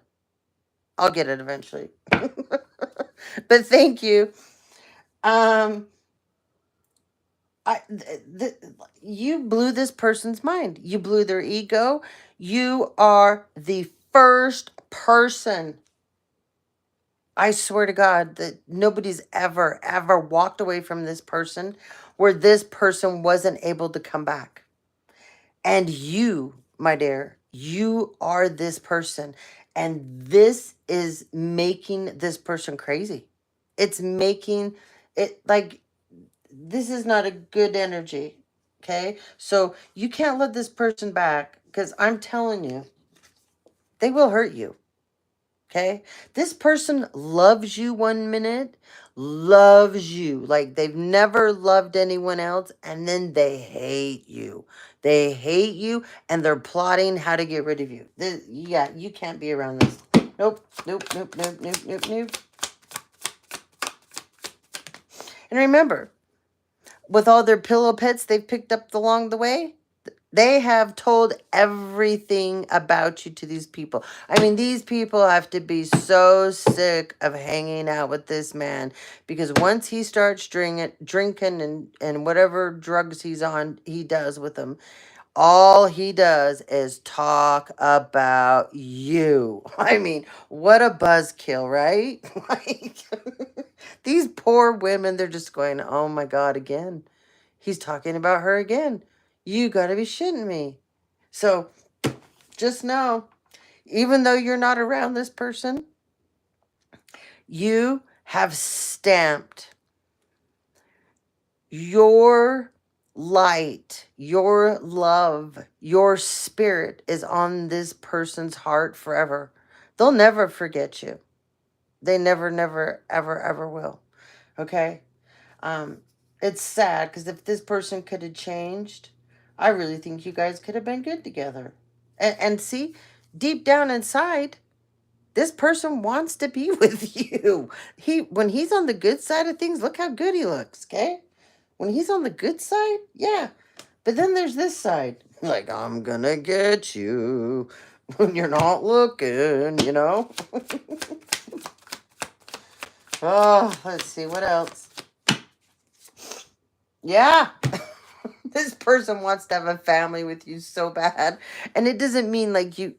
I'll get it eventually. But thank you. Um, you blew this person's mind. You blew their ego. You are the first person, I swear to God, that nobody's ever walked away from this person where this person wasn't able to come back. And you, my dear, you are this person. And this is making this person crazy. It's making it like, this is not a good energy. Okay? So you can't let this person back, because I'm telling you, they will hurt you. Okay? This person loves you one minute, loves you like they've never loved anyone else, and then they hate you. They hate you, and they're plotting how to get rid of you. Yeah, you can't be around this. Nope, nope, nope, nope, nope, nope, nope. And remember, with all their pillow pets they've picked up along the way, They have told everything about you to these people. I mean, these people have to be so sick of hanging out with this man, because once he starts drinking and whatever drugs he's on, he does with them. All he does is talk about you. I mean, what a buzzkill, right? Like, these poor women, they're just going, oh my God, again. He's talking about her again. You gotta be shitting me. So just know, even though you're not around this person, you have stamped your light, your love, your spirit is on this person's heart forever. They'll never forget you. They never, never, ever, ever will. Okay? Um, it's sad because if this person could have changed, I really think you guys could have been good together. And see, deep down inside, this person wants to be with you. When he's on the good side of things, look how good he looks, okay? When he's on the good side, yeah. But then there's this side. Like, I'm gonna get you when you're not looking, you know? Oh, let's see, what else? Yeah. This person wants to have a family with you so bad. And it doesn't mean like you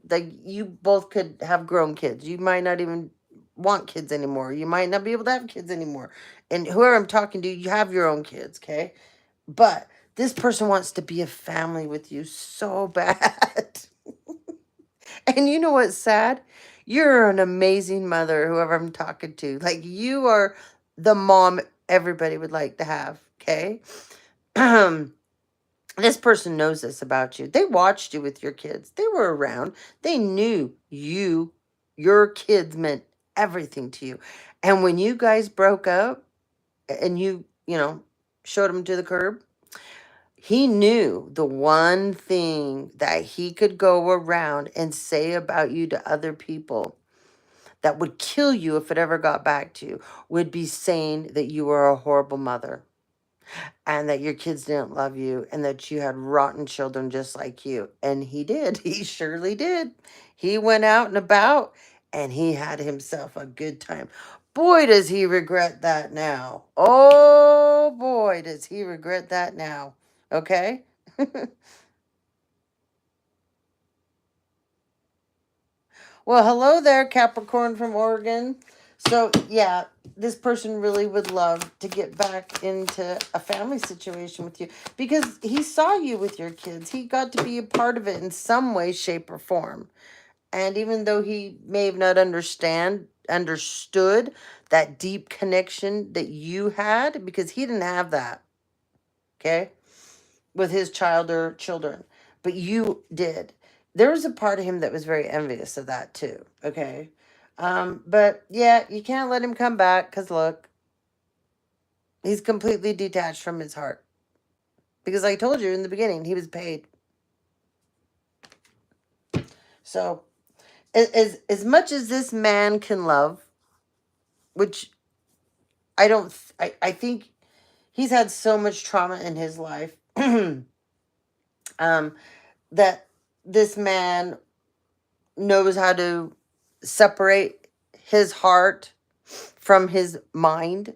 both could have grown kids. You might not even want kids anymore. You might not be able to have kids anymore. And whoever I'm talking to, you have your own kids, okay? But this person wants to be a family with you so bad. And you know what's sad? You're an amazing mother, whoever I'm talking to. Like, you are the mom everybody would like to have, okay? This person knows this about you. They watched you with your kids. They were around. They knew your kids meant everything to you. And when you guys broke up and you showed them to the curb, he knew the one thing that he could go around and say about you to other people that would kill you if it ever got back to you would be saying that you were a horrible mother, and that your kids didn't love you, and that you had rotten children just like you. And he did. He surely did. He went out and about and he had himself a good time. Boy, does he regret that now. Oh, boy, does he regret that now. Okay? Well, hello there, Capricorn from Oregon. So, yeah, this person really would love to get back into a family situation with you because he saw you with your kids. He got to be a part of it in some way, shape, or form. And even though he may have not understood that deep connection that you had, because he didn't have that, okay, with his child or children, but you did. There was a part of him that was very envious of that too, okay? But yeah, you can't let him come back because look, he's completely detached from his heart. Because I told you in the beginning, he was paid. So, as much as this man can love, which I don't, I think he's had so much trauma in his life, um, that this man knows how to separate his heart from his mind.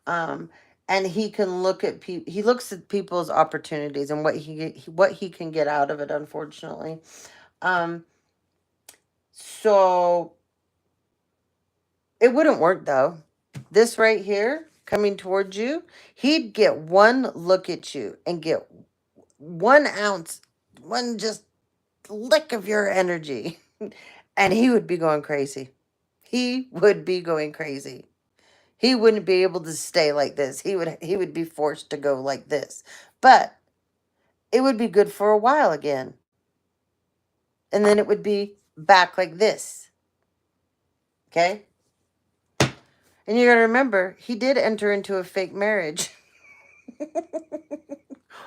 Um, and he can look at people. He looks at people's opportunities and what he can get out of it. Unfortunately, um, so it wouldn't work though. This right here coming towards you, he'd get one look at you and get 1 ounce, one just lick of your energy, and he would be going crazy. He would be going crazy. He wouldn't be able to stay like this. He would be forced to go like this. But it would be good for a while again. And then it would be back like this. Okay? And you got to remember, he did enter into a fake marriage.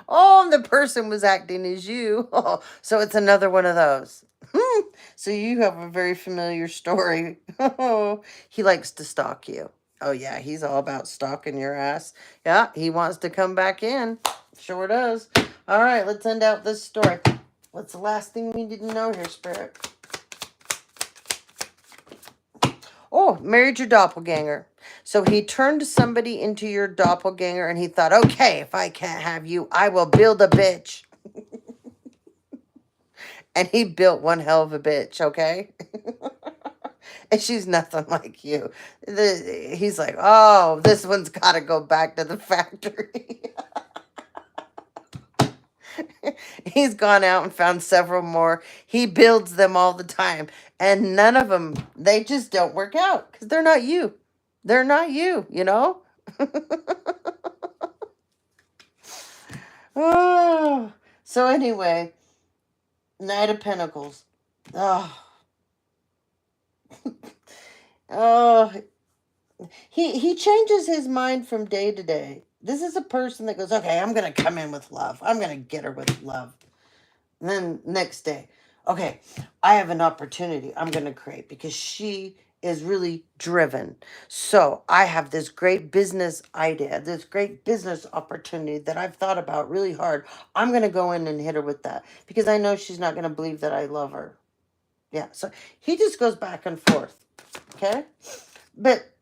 Oh, and the person was acting as you. Oh, so it's another one of those. So you have a very familiar story. He likes to stalk you. Oh, yeah, he's all about stalking your ass. Yeah, he wants to come back in. Sure does. All right, let's end out this story. What's the last thing we need to know here, Spirit? Oh, married your doppelganger. So he turned somebody into your doppelganger and he thought, okay, if I can't have you, I will build a bitch. And he built one hell of a bitch, okay? And she's nothing like you. He's like, oh, this one's got to go back to the factory. He's gone out and found several more. He builds them all the time. And none of them, they just don't work out because they're not you. They're not you, you know? Oh. So anyway, Knight of Pentacles. Oh. Oh. He changes his mind from day to day. This is a person that goes, okay, I'm going to come in with love. I'm going to get her with love. And then next day, okay, I have an opportunity I'm going to create because she is really driven. So I have this great business idea, this great business opportunity that I've thought about really hard. I'm going to go in and hit her with that because I know she's not going to believe that I love her. Yeah, so he just goes back and forth, okay? But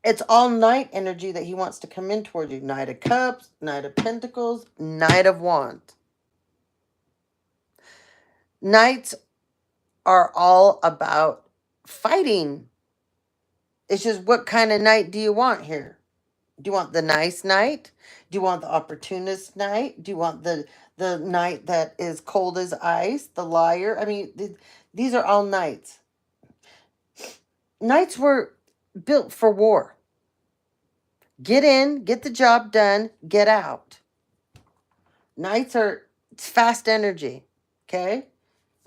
it's all Knight energy that he wants to come in toward you. Knight of Cups, Knight of Pentacles, Knight of Wands. Knights are all about fighting. It's just what kind of knight do you want here? Do you want the nice knight? Do you want the opportunist knight? Do you want the knight that is cold as ice, the liar? I mean, these are all knights. Knights were built for war. Get in, get the job done, get out. Knights are fast energy, okay?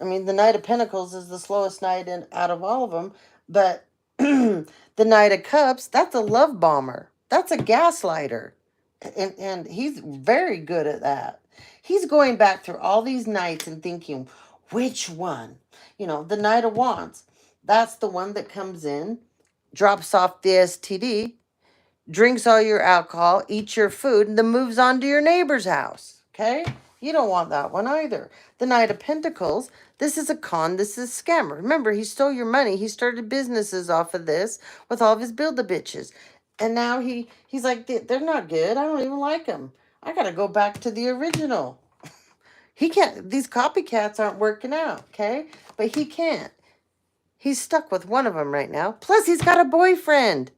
I mean, the Knight of Pentacles is the slowest knight out of all of them, but the Knight of Cups, that's a love bomber. That's a gaslighter. And he's very good at that. He's going back through all these knights and thinking, which one? You know, the Knight of Wands, that's the one that comes in, drops off the STD, drinks all your alcohol, eats your food, and then moves on to your neighbor's house. Okay? You don't want that one either. The Knight of Pentacles, this is a con, this is a scammer. Remember, he stole your money. He started businesses off of this with all of his build-a-bitches. And now he's like, they're not good. I don't even like them. I got to go back to the original. He can't, these copycats aren't working out, okay? But he can't. He's stuck with one of them right now. Plus, he's got a boyfriend.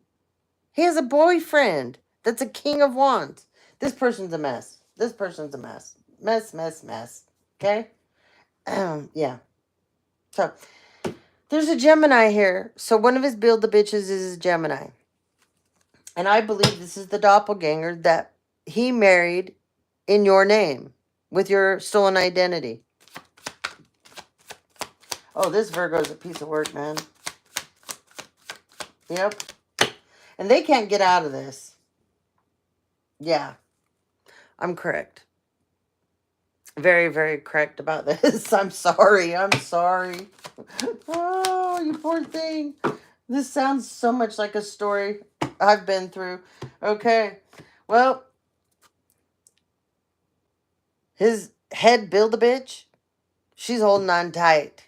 He has a boyfriend that's a king of wands. This person's a mess. This person's a mess. Mess, mess, mess. Okay? Yeah. So, there's a Gemini here. So, one of his build-a-bitches is a Gemini. And I believe this is the doppelganger that he married in your name with your stolen identity. Oh, this Virgo's a piece of work, man. Yep. And they can't get out of this. Yeah. I'm correct. Very, very correct about this. I'm sorry. I'm sorry. Oh, you poor thing. This sounds so much like a story I've been through. Okay. Well, his head build-a-bitch, she's holding on tight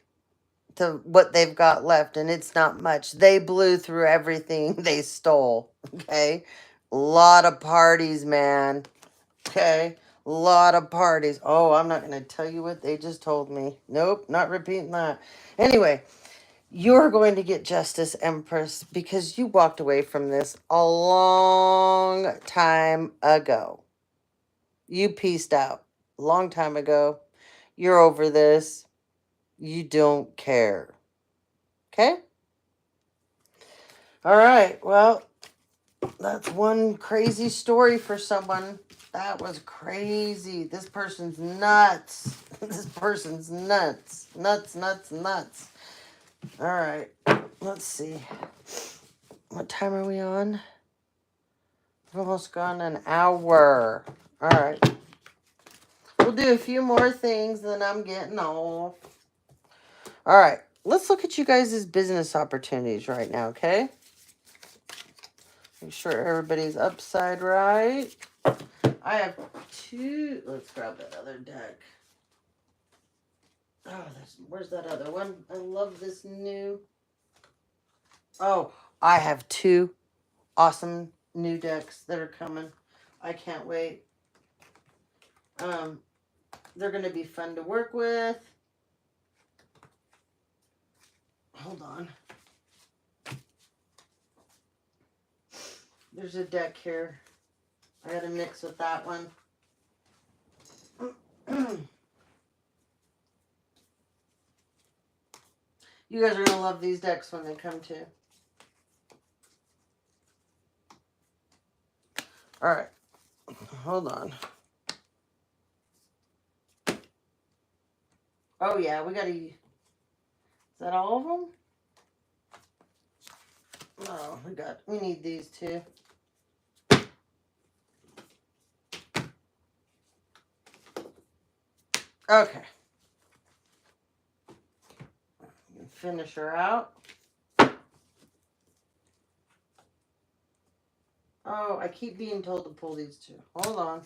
to what they've got left, and it's not much. They blew through everything they stole. Okay? A lot of parties, man. Okay? A lot of parties. Oh, I'm not going to tell you what they just told me. Nope, not repeating that. Anyway, you're going to get justice, Empress, because you walked away from this a long time ago. You pieced out a long time ago. You're over this. You don't care. Okay? All right. Well, that's one crazy story for someone. That was crazy. This person's nuts. This person's nuts. Nuts, nuts, nuts. All right. Let's see. What time are we on? We've almost gone an hour. All right. We'll do a few more things, then I'm getting off. All right. Let's look at you guys' business opportunities right now, okay? Make sure everybody's upside right. I have two. Let's grab that other deck. Oh, where's that other one? I love this new. Oh, I have two awesome new decks that are coming. I can't wait. They're going to be fun to work with. Hold on. There's a deck here. I got to mix with that one. You guys are going to love these decks when they come too. All right. Hold on. Oh, yeah. We got to... Is that all of them? No, we need these too. Okay. Finish her out. Oh, I keep being told to pull these two. Hold on.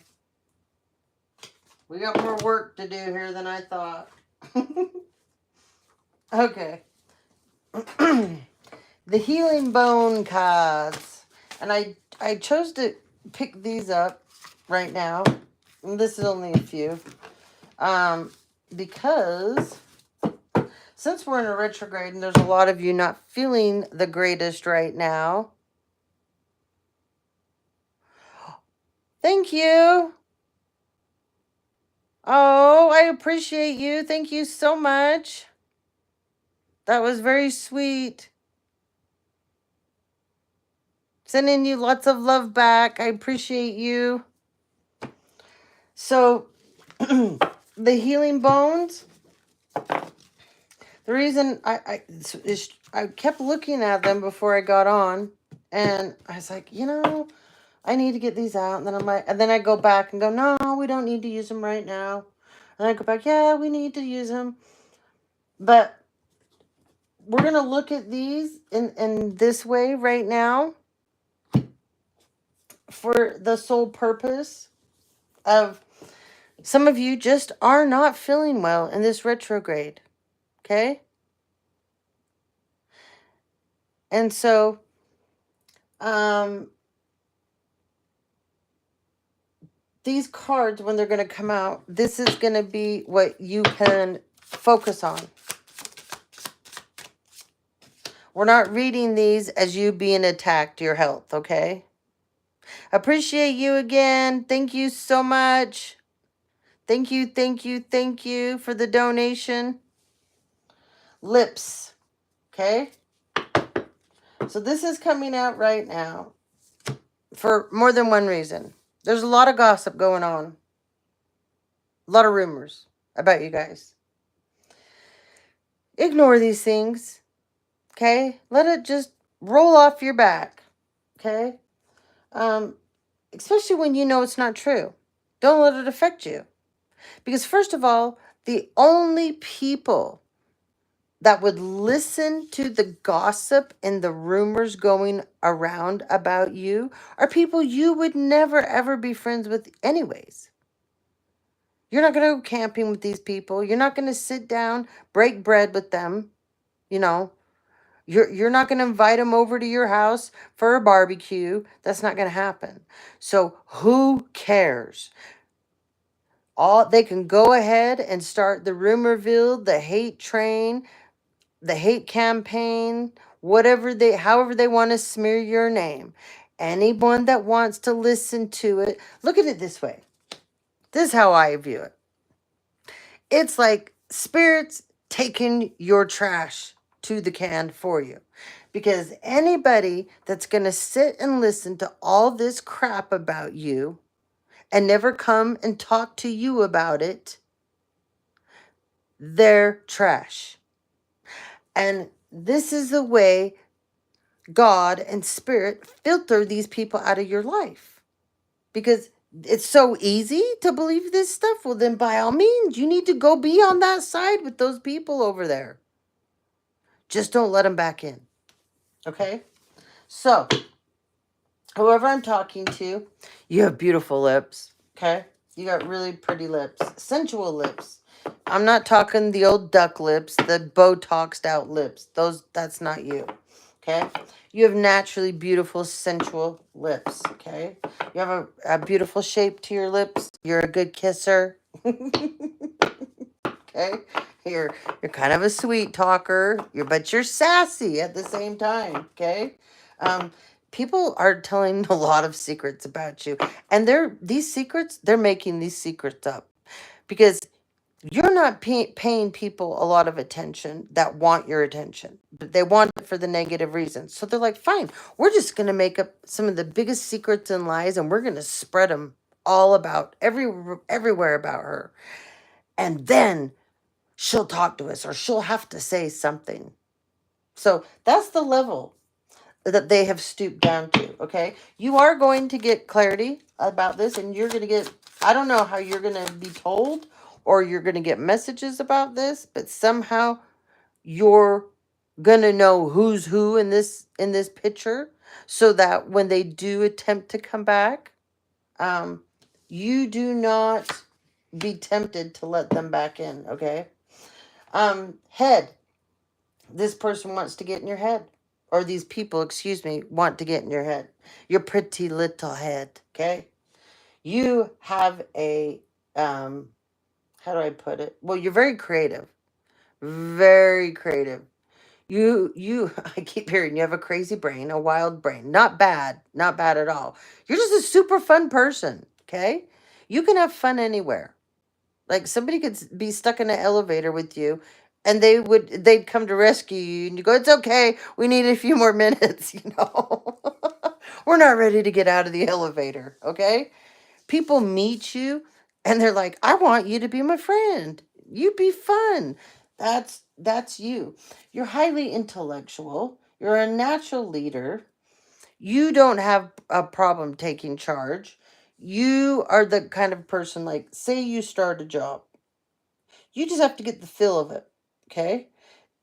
We got more work to do here than I thought. Okay. The Healing Bone cards. And I chose to pick these up right now. And this is only a few. Because since we're in a retrograde and there's a lot of you not feeling the greatest right now. Thank you. Oh, I appreciate you. Thank you so much. That was very sweet. Sending you lots of love back. I appreciate you. So, the Healing Bones. The reason I kept looking at them before I got on, and I was like, I need to get these out. And then I'm like, and then I go back and go, no, we don't need to use them right now. And I go back, yeah, we need to use them. But we're going to look at these in this way right now for the sole purpose of some of you just are not feeling well in this retrograde. Okay? And so, these cards, when they're going to come out, this is going to be what you can focus on. We're not reading these as you being attacked, your health, okay? Appreciate you again. Thank you so much. Thank you, thank you, thank you for the donation. Lips, okay? So this is coming out right now for more than one reason. There's a lot of gossip going on. A lot of rumors about you guys. Ignore these things, okay? Let it just roll off your back, okay? Especially when you know it's not true. Don't let it affect you. Because first of all, the only people that would listen to the gossip and the rumors going around about you are people you would never, ever be friends with anyways. You're not going to go camping with these people. You're not going to sit down, break bread with them. You're not going to invite them over to your house for a barbecue. That's not going to happen. So who cares? They can go ahead and start the rumorville, the hate train, the hate campaign, however they want to smear your name. Anyone that wants to listen to it, look at it this way. This is how I view it. It's like spirits taking your trash to the can for you. Because anybody that's going to sit and listen to all this crap about you and never come and talk to you about it, they're trash. And this is the way God and Spirit filter these people out of your life. Because it's so easy to believe this stuff. Well, then by all means, you need to go be on that side with those people over there. Just don't let them back in. Okay? So, whoever I'm talking to, you have beautiful lips. Okay? You got really pretty lips, sensual lips. I'm not talking the old duck lips, the Botoxed out lips. That's not you. Okay? You have naturally beautiful, sensual lips. Okay? You have a beautiful shape to your lips. You're a good kisser. Okay? You're kind of a sweet talker. But you're sassy at the same time. Okay? Um, People are telling a lot of secrets about you, and they're making these secrets up because you're not paying people a lot of attention that want your attention, but they want it for the negative reasons. So they're like, fine, we're just going to make up some of the biggest secrets and lies, and we're going to spread them all about everywhere about her. And then she'll talk to us or she'll have to say something. So that's the level that they have stooped down to. Okay. You are going to get clarity about this, and you're going to get, I don't know how you're going to be told or you're going to get messages about this, but somehow you're going to know who's who in this picture, so that when they do attempt to come back, um, you do not be tempted to let them back in. Okay. Head. This person wants to get in your head. Or these people, excuse me, want to get in your head. Your pretty little head, okay? You have um, how do I put it? Well, you're very creative. Very creative. I keep hearing you have a crazy brain, a wild brain. Not bad. Not bad at all. You're just a super fun person, okay? You can have fun anywhere. Like somebody could be stuck in an elevator with you, and they'd come to rescue you, and you go, "It's okay. We need a few more minutes, you know. We're not ready to get out of the elevator, okay?" People meet you and they're like, "I want you to be my friend. You'd be fun." That's you. You're highly intellectual. You're a natural leader. You don't have a problem taking charge. You are the kind of person, like, say you start a job, you just have to get the feel of it. Okay?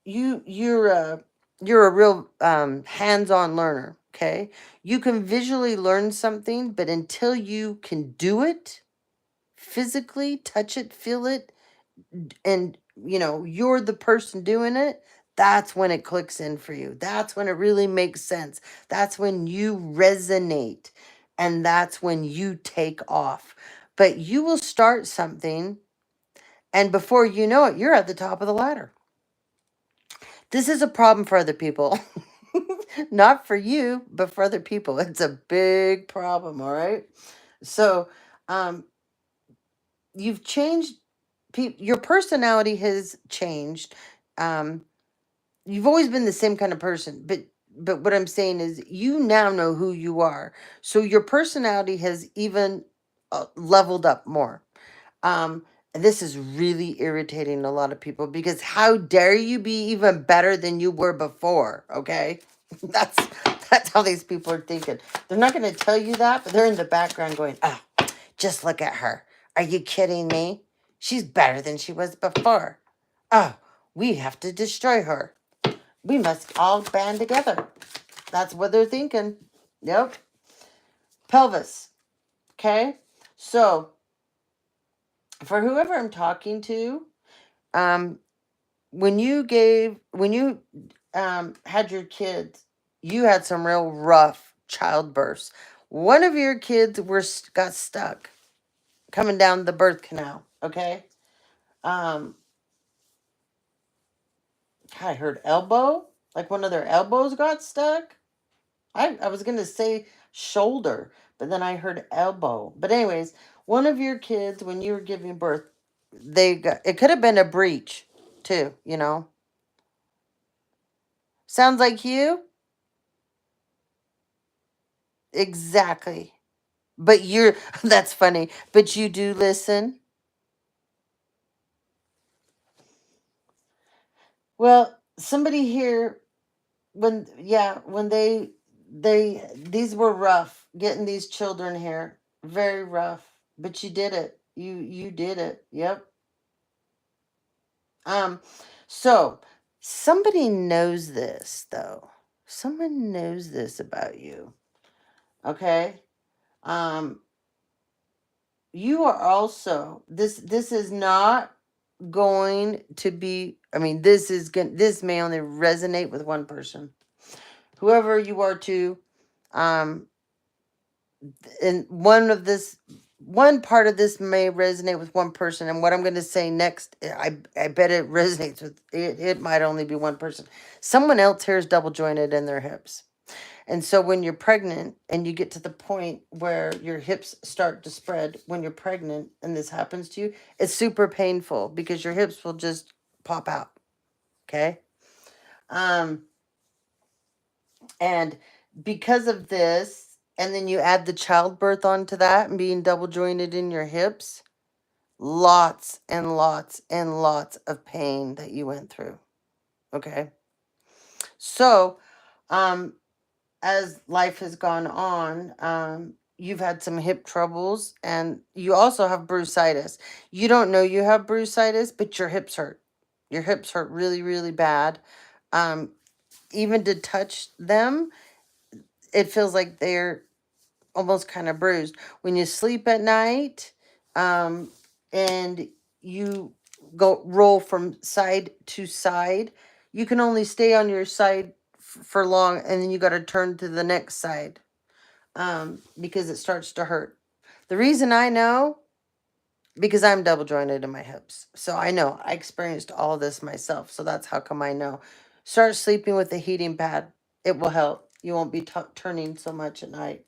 You're a real hands-on learner. Okay? You can visually learn something, but until you can do it physically, touch it, feel it, and you're the person doing it, that's when it clicks in for you. That's when it really makes sense. That's when you resonate, and that's when you take off. But you will start something, and before you know it, you're at the top of the ladder. This is a problem for other people. Not for you, but for other people. It's a big problem, all right? So, um, you've changed, your personality has changed. Um, you've always been the same kind of person, but what I'm saying is you now know who you are. So your personality has even leveled up more. And this is really irritating a lot of people, because how dare you be even better than you were before, okay? That's that's how these people are thinking. They're not going to tell you that, but they're in the background going, "Oh, just look at her. Are you kidding me? She's better than she was before. Oh, we have to destroy her. We must all band together." That's what they're thinking. Yep. Pelvis. Okay? So, for whoever I'm talking to, um, when you had your kids, you had some real rough childbirths. One of your kids got stuck coming down the birth canal. Okay. um I heard elbow, like one of their elbows got stuck. I was gonna say shoulder, but then I heard elbow. But anyways, one of your kids, when you were giving birth, it could have been a breech too, you know. Sounds like you? Exactly. But you're that's funny. But you do listen. Well, somebody here, when these were rough, getting these children here. Very rough. But you did it. You did it. Yep. Um, so somebody knows this though. Someone knows this about you. Okay? Um, you are also, this is not going to be, I mean, this may only resonate with one person. Whoever you are to, um, and one part of this may resonate with one person, and what I'm going to say next, I bet it resonates with it. It might only be one person. Someone else here is double jointed in their hips. And so when you're pregnant and you get to the point where your hips start to spread when you're pregnant and this happens to you, it's super painful because your hips will just pop out. Okay? Um and because of this, and then you add the childbirth onto that and being double jointed in your hips, lots and lots and lots of pain that you went through. Okay? So, um as life has gone on, you've had some hip troubles and you also have bursitis. You don't know you have bursitis, but your hips hurt. Your hips hurt really, really bad. Um, Even to touch them, it feels like they're almost kind of bruised. When you sleep at night, um, and you go roll from side to side, you can only stay on your side for long, and then you got to turn to the next side, because it starts to hurt. The reason I know, because I'm double jointed in my hips. So I know I experienced all this myself. So that's how come I know. Start sleeping with a heating pad. It will help. You won't be turning so much at night.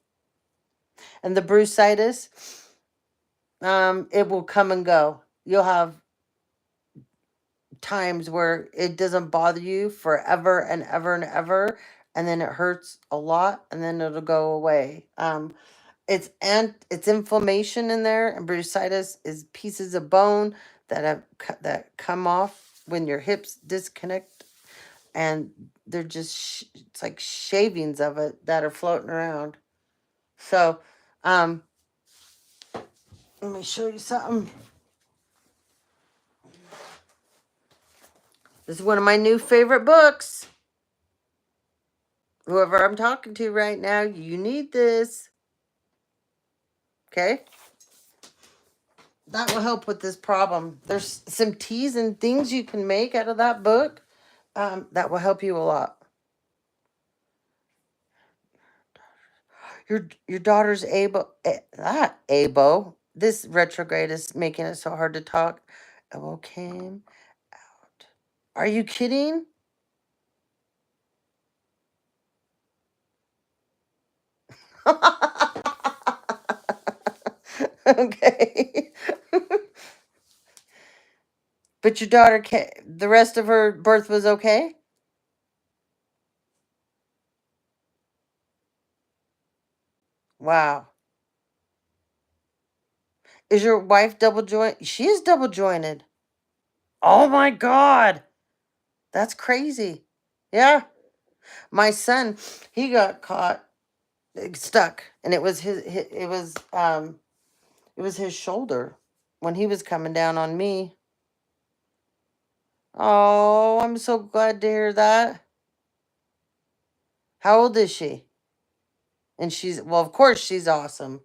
And the bursitis, it will come and go. You'll have times where it doesn't bother you forever and ever and ever, and then it hurts a lot, and then it'll go away. It's inflammation in there, and bursitis is pieces of bone that come off when your hips disconnect, and they're just it's like shavings of it that are floating around. So, um, let me show you something. This is one of my new favorite books. Whoever I'm talking to right now, you need this. Okay? That will help with this problem. There's some teas and things you can make out of that book, that will help you a lot. Your daughter's abo. This retrograde is making it so hard to talk. Abo came out. Are you kidding? Okay. But your daughter the rest of her birth was okay? Wow. Is your wife double joint? She is double jointed. Oh my God. That's crazy. Yeah. My son, he got caught, stuck, and it was his shoulder when he was coming down on me. Oh, I'm so glad to hear that. How old is she? And well, of course, she's awesome.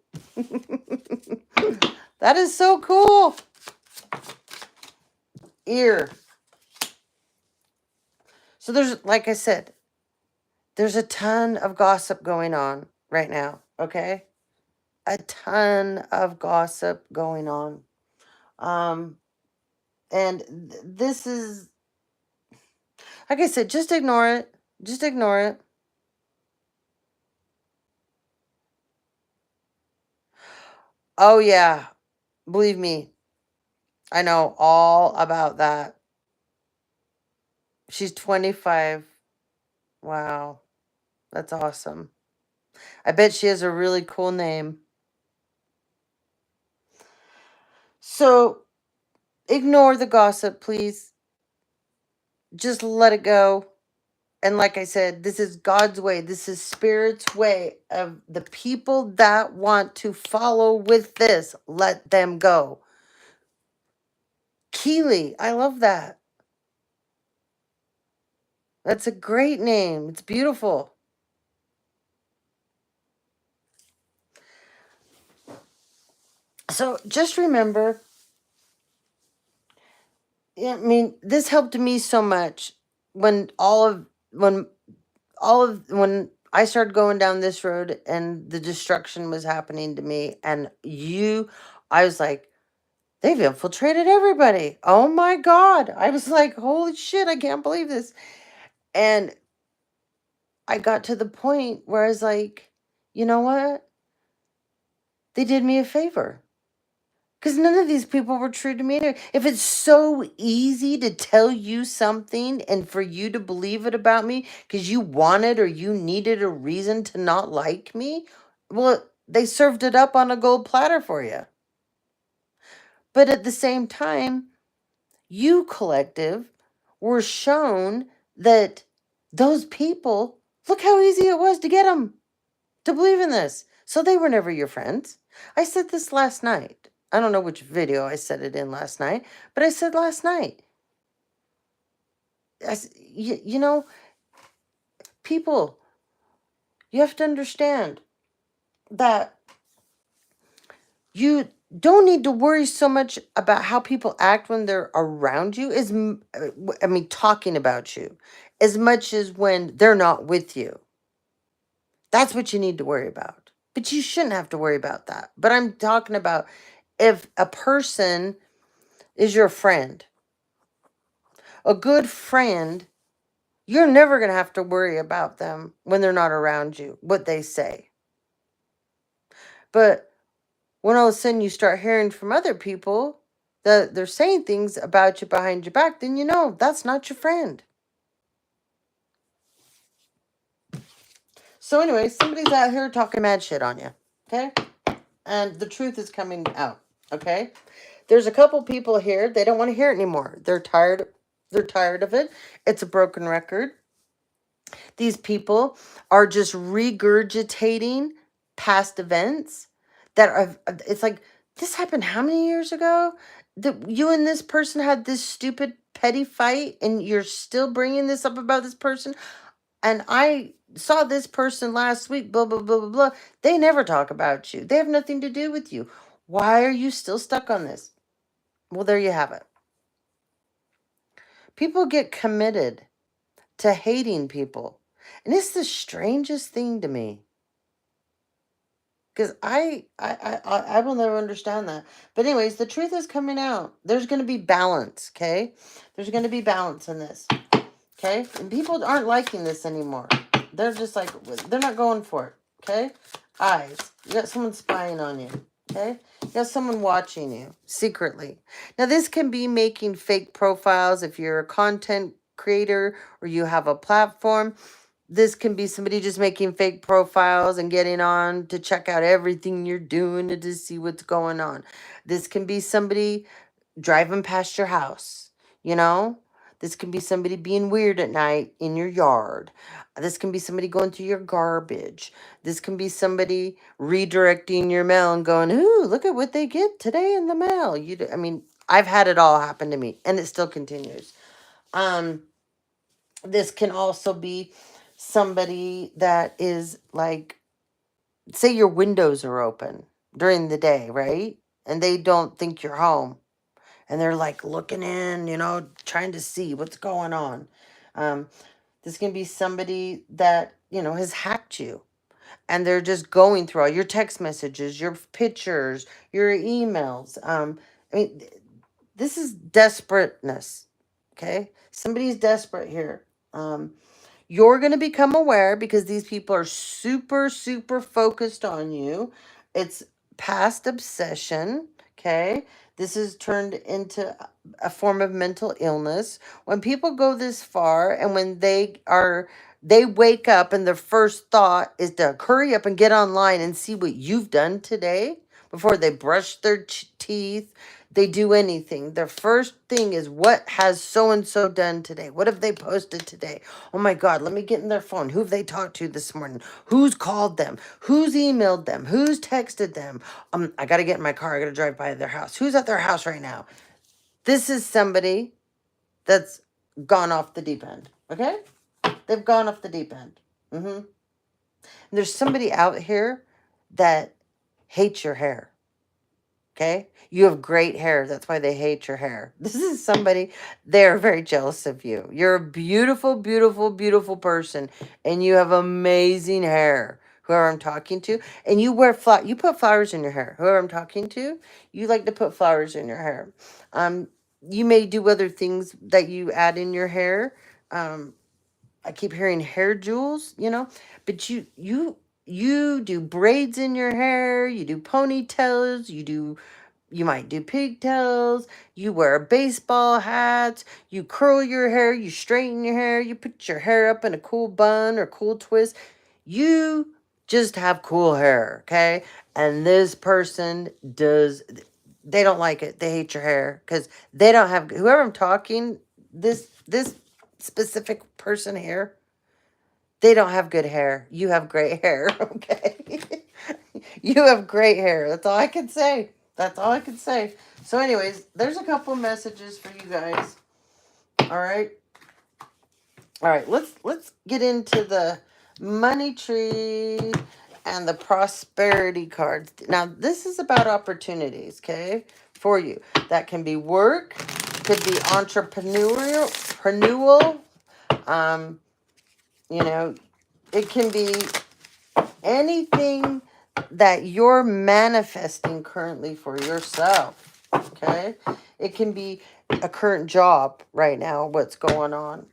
That is so cool. Ear. So there's, like I said, there's a ton of gossip going on right now, okay? A ton of gossip going on. Um, and this is, like I said, just ignore it. Just ignore it. Oh, yeah. Believe me, I know all about that. She's 25. Wow. That's awesome. I bet she has a really cool name. So ignore the gossip, please. Just let it go. And like I said, this is God's way. This is Spirit's way of the people that want to follow with this. Let them go. Keely, I love that. That's a great name. It's beautiful. So just remember, I mean, this helped me so much when when I started going down this road and the destruction was happening to me, and I was like, they've infiltrated everybody. Oh my God. I was like, holy shit, I can't believe this. And I got to the point where I was like, you know what? They did me a favor. Because none of these people were true to me. If it's so easy to tell you something and for you to believe it about me because you wanted or you needed a reason to not like me, well, they served it up on a gold platter for you. But at the same time, you, collective, were shown that those people, look how easy it was to get them to believe in this. So they were never your friends. I said this last night. I don't know which video I said it in last night, but I said last night. You know, people, you have to understand that you don't need to worry so much about how people act when they're around you, I mean, talking about you, as much as when they're not with you. That's what you need to worry about. But you shouldn't have to worry about that. But I'm talking about if a person is your friend, a good friend, you're never going to have to worry about them when they're not around you, what they say. But when all of a sudden you start hearing from other people that they're saying things about you behind your back, then you know that's not your friend. So anyway, somebody's out here talking mad shit on you, okay? And the truth is coming out, okay? There's a couple people here, they don't want to hear it anymore. They're tired of it. It's a broken record. These people are just regurgitating past events that are, it's like, this happened how many years ago? That you and this person had this stupid petty fight and you're still bringing this up about this person? And I saw this person last week, blah, blah, blah, blah, blah. They never talk about you. They have nothing to do with you. Why are you still stuck on this? Well, there you have it. People get committed to hating people. And it's the strangest thing to me. Because I will never understand that. But anyways, the truth is coming out. There's going to be balance, okay? There's going to be balance in this, okay? And people aren't liking this anymore. They're just like, they're not going for it, okay? Eyes. You got someone spying on you, okay? You got someone watching you secretly. Now, this can be making fake profiles if you're a content creator or you have a platform. This can be somebody just making fake profiles and getting on to check out everything you're doing to see what's going on. This can be somebody driving past your house, you know? This can be somebody being weird at night in your yard. This can be somebody going through your garbage. This can be somebody redirecting your mail and going, ooh, look at what they get today in the mail. I mean, I've had it all happen to me, and it still continues. This can also be somebody that is like, say your windows are open during the day, right? And they don't think you're home. And they're like looking in, trying to see what's going on. Um, this can be somebody that, has hacked you. And they're just going through all your text messages, your pictures, your emails. I mean, this is desperateness. Okay? Somebody's desperate here. You're going to become aware because these people are super, super focused on you. It's past obsession. Okay. This is turned into a form of mental illness. When people go this far and when they wake up and their first thought is to hurry up and get online and see what you've done today before they brush their teeth, they do anything. Their first thing is, what has so and so done today? What have they posted today? Oh my God, let me get in their phone. Who have they talked to this morning? Who's called them? Who's emailed them? Who's texted them? I got to get in my car. I got to drive by their house. Who's at their house right now? This is somebody that's gone off the deep end. Okay? They've gone off the deep end. And there's somebody out here that hates your hair. Okay? You have great hair. That's why they hate your hair. This is somebody, they're very jealous of you. You're a beautiful, beautiful, beautiful person, and you have amazing hair. Whoever I'm talking to, and you wear you put flowers in your hair. Whoever I'm talking to, you like to put flowers in your hair. You may do other things that you add in your hair. Um, I keep hearing hair jewels, but you do braids in your hair, you do ponytails, you might do pigtails, you wear baseball hats, you curl your hair, you straighten your hair, you put your hair up in a cool bun or cool twist. You just have cool hair, okay? And this person they don't like it. They hate your hair because they don't have, whoever I'm talking, this specific person here, they don't have good hair. You have great hair, okay? You have great hair. That's all I can say. That's all I can say. So anyways, there's a couple messages for you guys. All right. All right, let's get into the money tree and the prosperity cards. Now, this is about opportunities, okay? For you. That can be work, could be entrepreneurial, um, it can be anything that you're manifesting currently for yourself, okay? It can be a current job right now, what's going on,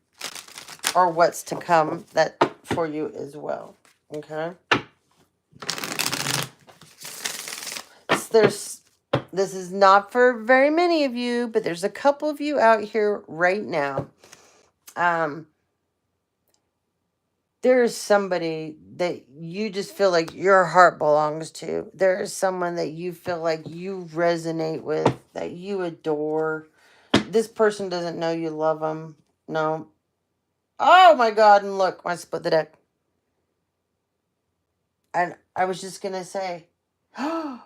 or what's to come that for you as well, okay? There's this is not for very many of you, but there's a couple of you out here right now. There is somebody that you just feel like your heart belongs to. There is someone that you feel like you resonate with, that you adore. This person doesn't know you love them. No. Oh my God, and look, I split the deck. And I was just going to say, and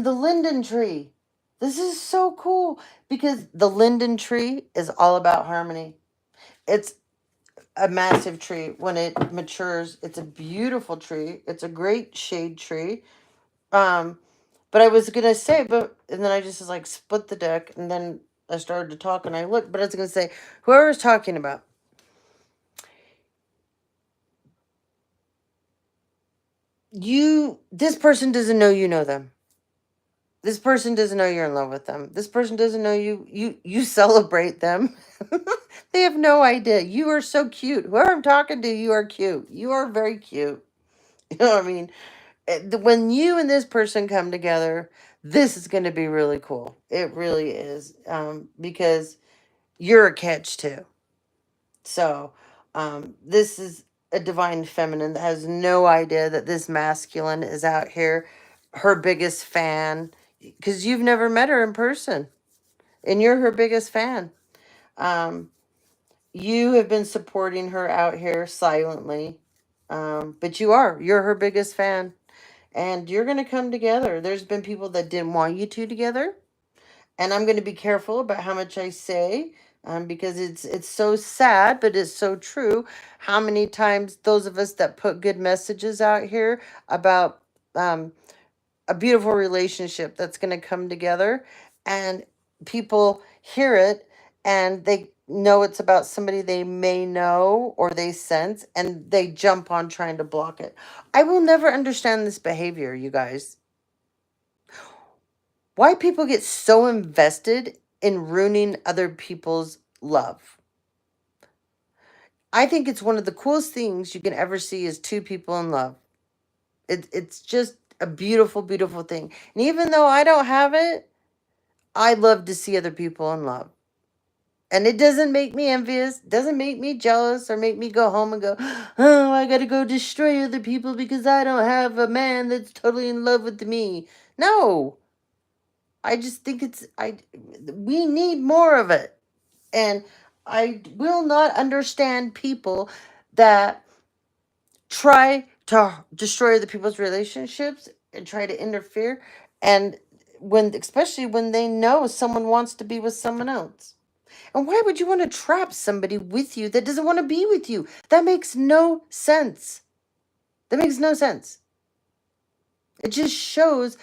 the linden tree. This is so cool because the linden tree is all about harmony. It's a massive tree. When it matures, it's a beautiful tree. It's a great shade tree. But I was gonna say, and then I just was like split the deck, and then I started to talk, and I looked. But I was gonna say, whoever's talking about you, this person doesn't know you know them. This person doesn't know you're in love with them. This person doesn't know you celebrate them. They have no idea. You are so cute. Whoever I'm talking to, you are cute. You are very cute. You know what I mean? When you and this person come together, this is going to be really cool. It really is. Because you're a catch too. So, this is a divine feminine that has no idea that this masculine is out here, her biggest fan, because you've never met her in person, and you're her biggest fan. Um, you have been supporting her out here silently, but you're her biggest fan, and you're going to come together. There's been people that didn't want you two together, and I'm going to be careful about how much I say, because it's so sad, but it's so true. How many times those of us that put good messages out here about um, a beautiful relationship that's going to come together, and people hear it and they know it's about somebody they may know or they sense, and they jump on trying to block it. I will never understand this behavior, you guys. Why people get so invested in ruining other people's love. I think it's one of the coolest things you can ever see is two people in love. It's just a beautiful, beautiful thing. And even though I don't have it, I love to see other people in love. And it doesn't make me envious, doesn't make me jealous, or make me go home and go, oh, I gotta go destroy other people because I don't have a man that's totally in love with me. No. I just think we need more of it. And I will not understand people that try to destroy other people's relationships and try to interfere, and especially when they know someone wants to be with someone else. And why would you want to trap somebody with you that doesn't want to be with you? That makes no sense. That makes no sense. It just shows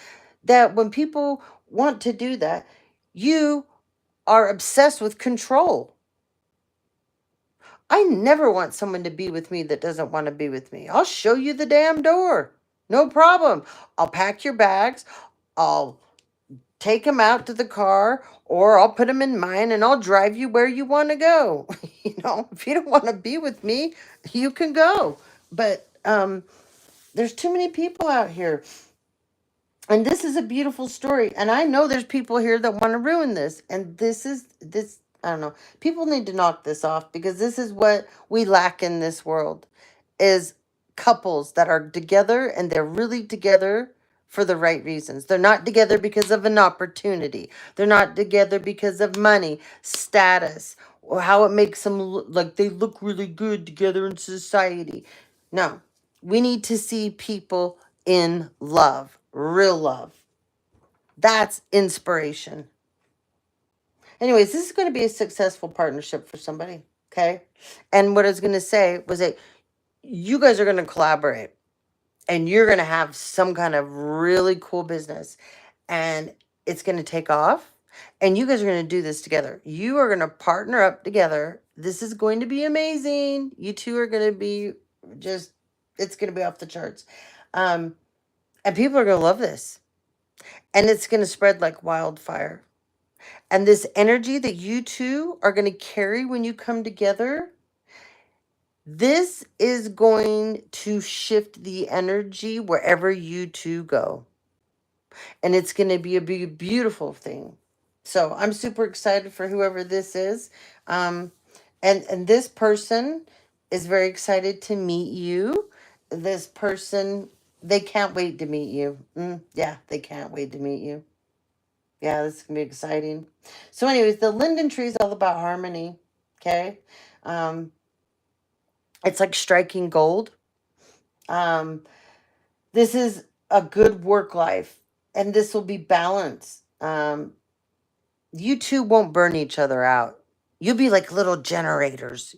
that when people want to do that, you are obsessed with control. I never want someone to be with me that doesn't want to be with me. I'll show you the damn door. No problem. I'll pack your bags. I'll take them out to the car, or I'll put them in mine and I'll drive you where you want to go. If you don't want to be with me, you can go. But there's too many people out here. And this is a beautiful story. And I know there's people here that want to ruin this. And this, I don't know. People need to knock this off, because this is what we lack in this world, is couples that are together and they're really together for the right reasons. They're not together because of an opportunity. They're not together because of money, status, or how it makes them look like they look really good together in society. No, we need to see people in love, real love. That's inspiration. Anyways, this is going to be a successful partnership for somebody. Okay. And what I was going to say was that you guys are going to collaborate and you're going to have some kind of really cool business, and it's going to take off, and you guys are going to do this together. You are going to partner up together. This is going to be amazing. You two are going to be just, it's going to be off the charts. And people are going to love this, and it's going to spread like wildfire. And this energy that you two are going to carry when you come together, this is going to shift the energy wherever you two go. And it's going to be a beautiful thing. So I'm super excited for whoever this is. Um, and this person is very excited to meet you. This person, they can't wait to meet you. Yeah, they can't wait to meet you. Yeah, this is going to be exciting. So anyways, the linden tree is all about harmony. Okay. Um, it's like striking gold. Um, this is a good work life, and this will be balanced. You two won't burn each other out. You'll be like little generators,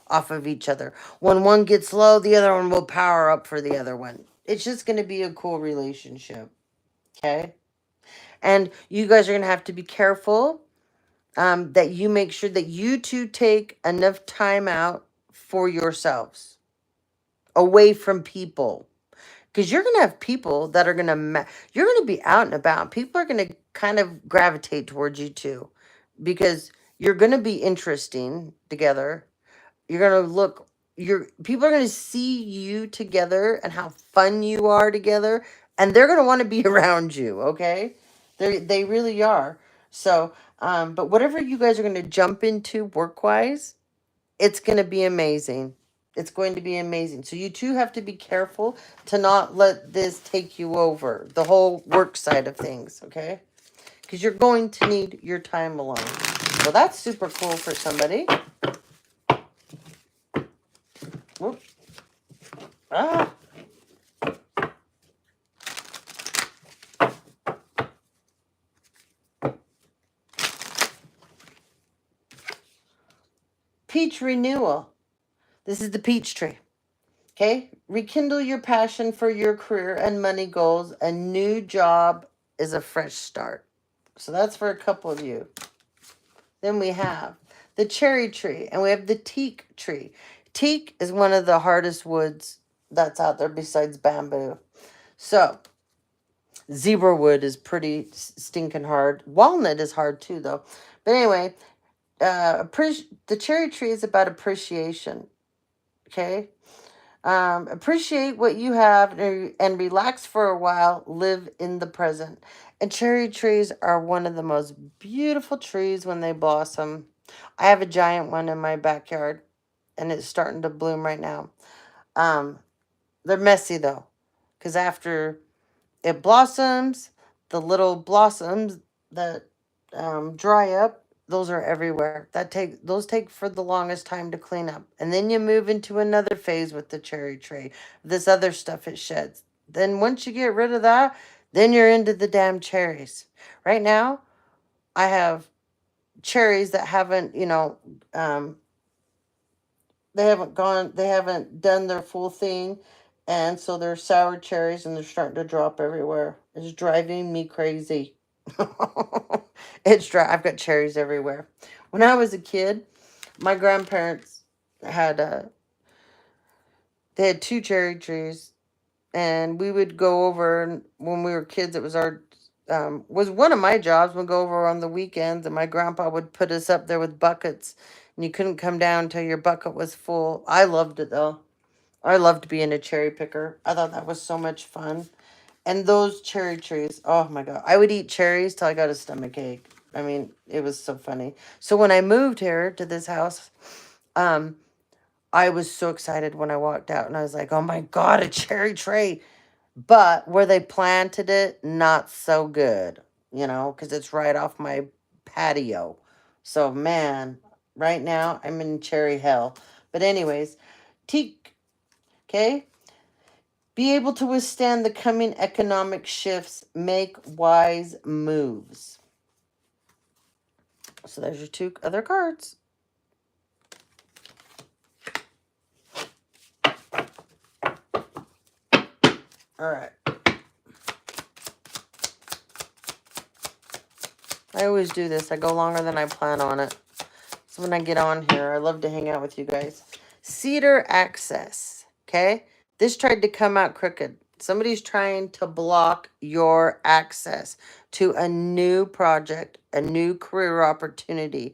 off of each other. When one gets low, the other one will power up for the other one. It's just going to be a cool relationship. Okay. And you guys are going to have to be careful, that you make sure that you two take enough time out for yourselves, away from people. Because you're going to have people that are going to, you're going to be out and about. People are going to kind of gravitate towards you too, because you're going to be interesting together. You're going to look, people are going to see you together and how fun you are together. And they're going to want to be around you. Okay. They really are. So, but whatever you guys are going to jump into work wise, it's going to be amazing. It's going to be amazing. So you two have to be careful to not let this take you over, the whole work side of things, okay? Because you're going to need your time alone. So that's super cool for somebody. Whoop. Ah. Peach renewal. This is the peach tree. Okay? Rekindle your passion for your career and money goals. A new job is a fresh start. So that's for a couple of you. Then we have the cherry tree, and we have the teak tree. Teak is one of the hardest woods that's out there besides bamboo. So zebra wood is pretty stinking hard. Walnut is hard too, though. But anyway, the cherry tree is about appreciation. Okay? Appreciate what you have and relax for a while. Live in the present. And cherry trees are one of the most beautiful trees when they blossom. I have a giant one in my backyard, and it's starting to bloom right now. They're messy though, because after it blossoms, the little blossoms that dry up, those are everywhere. Those take for the longest time to clean up. And then you move into another phase with the cherry tree. This other stuff it sheds. Then once you get rid of that, then you're into the damn cherries. Right now, I have cherries that haven't, they haven't done their full thing. And so they're sour cherries and they're starting to drop everywhere. It's driving me crazy. I've got cherries everywhere. When I was a kid, my grandparents had they had two cherry trees, and we would go over, and when we were kids it was our was one of my jobs. We'd go over on the weekends, and my grandpa would put us up there with buckets, and you couldn't come down until your bucket was full. I loved it though. I loved being a cherry picker. I thought that was so much fun. And those cherry trees, oh my God. I would eat cherries till I got a stomach ache. I mean, it was so funny. So when I moved here to this house, um, I was so excited when I walked out, and I was like, oh my God, a cherry tree. But where they planted it, not so good, because it's right off my patio. So, man, right now I'm in cherry hell. But, anyways, teak, okay? Be able to withstand the coming economic shifts, make wise moves. So, there's your two other cards. All right. I always do this. I go longer than I plan on it. So when I get on here, I love to hang out with you guys. Cedar access. Okay? This tried to come out crooked. Somebody's trying to block your access to a new project, a new career opportunity,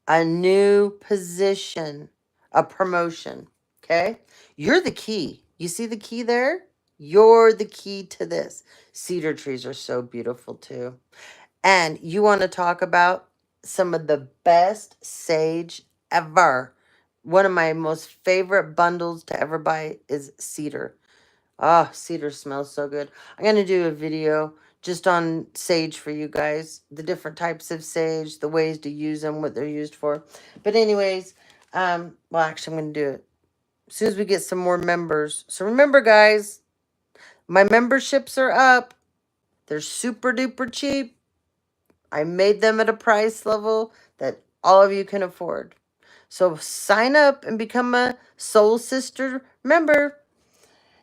a new position, a promotion. Okay? You're the key. You see the key there? You're the key to this. Cedar trees are so beautiful too. And you want to talk about some of the best sage ever. One of my most favorite bundles to ever buy is cedar. Ah, cedar smells so good. I'm going to do a video just on sage for you guys. The different types of sage, the ways to use them, what they're used for. But anyways, well, actually, I'm going to do it as soon as we get some more members. So remember, guys, my memberships are up. They're super duper cheap. I made them at a price level that all of you can afford. So sign up and become a Soul Sister member.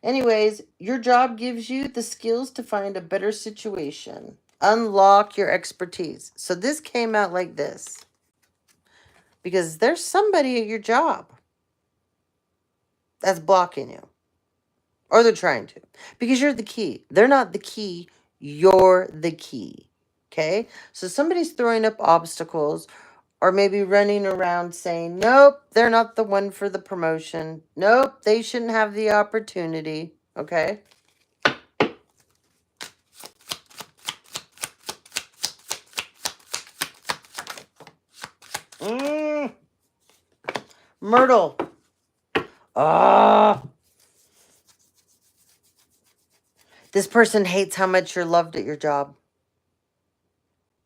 Anyways, your job gives you the skills to find a better situation. Unlock your expertise. So this came out like this. Because there's somebody at your job that's blocking you. Or they're trying to. Because you're the key. They're not the key. You're the key. Okay? So somebody's throwing up obstacles, or maybe running around saying, nope, they're not the one for the promotion. Nope, they shouldn't have the opportunity. Okay? Myrtle. Ah. This person hates how much you're loved at your job.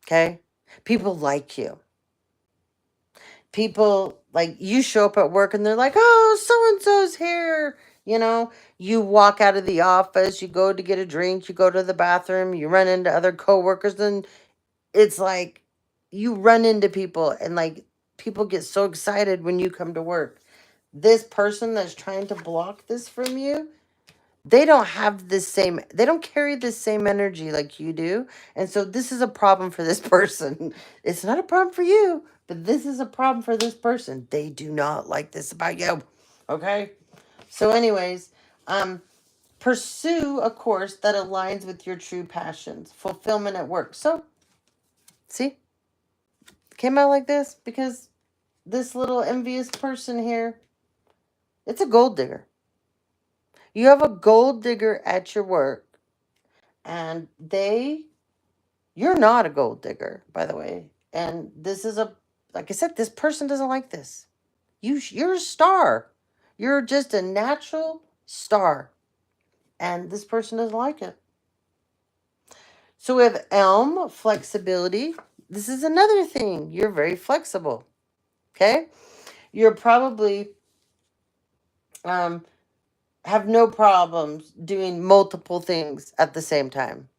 Okay? People like you. People, like, you show up at work and they're like, oh, so-and-so's here. You walk out of the office, you go to get a drink, you go to the bathroom, you run into other coworkers, and it's like you run into people, and like people get so excited when you come to work. This person that's trying to block this from you, they don't carry the same energy like you do. And so this is a problem for this person. It's not a problem for you, but this is a problem for this person. They do not like this about you. Okay? So anyways, pursue a course that aligns with your true passions, fulfillment at work. So, see? Came out like this because this little envious person here, it's a gold digger. You have a gold digger at your work, and you're not a gold digger, by the way. And this is like I said, this person doesn't like this. You're a star. You're just a natural star. And this person doesn't like it. So we have elm, flexibility. This is another thing. You're very flexible. Okay? You're probably have no problems doing multiple things at the same time.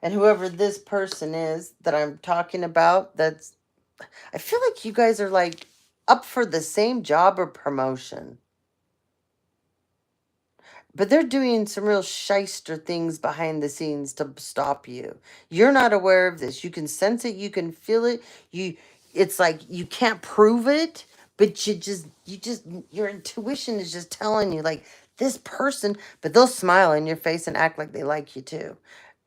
And whoever this person is that I'm talking about, I feel like you guys are like up for the same job or promotion. But they're doing some real shyster things behind the scenes to stop you. You're not aware of this. You can sense it, you can feel it. You it's like you can't prove it, but you just your intuition is just telling you like this person, but they'll smile in your face and act like they like you too.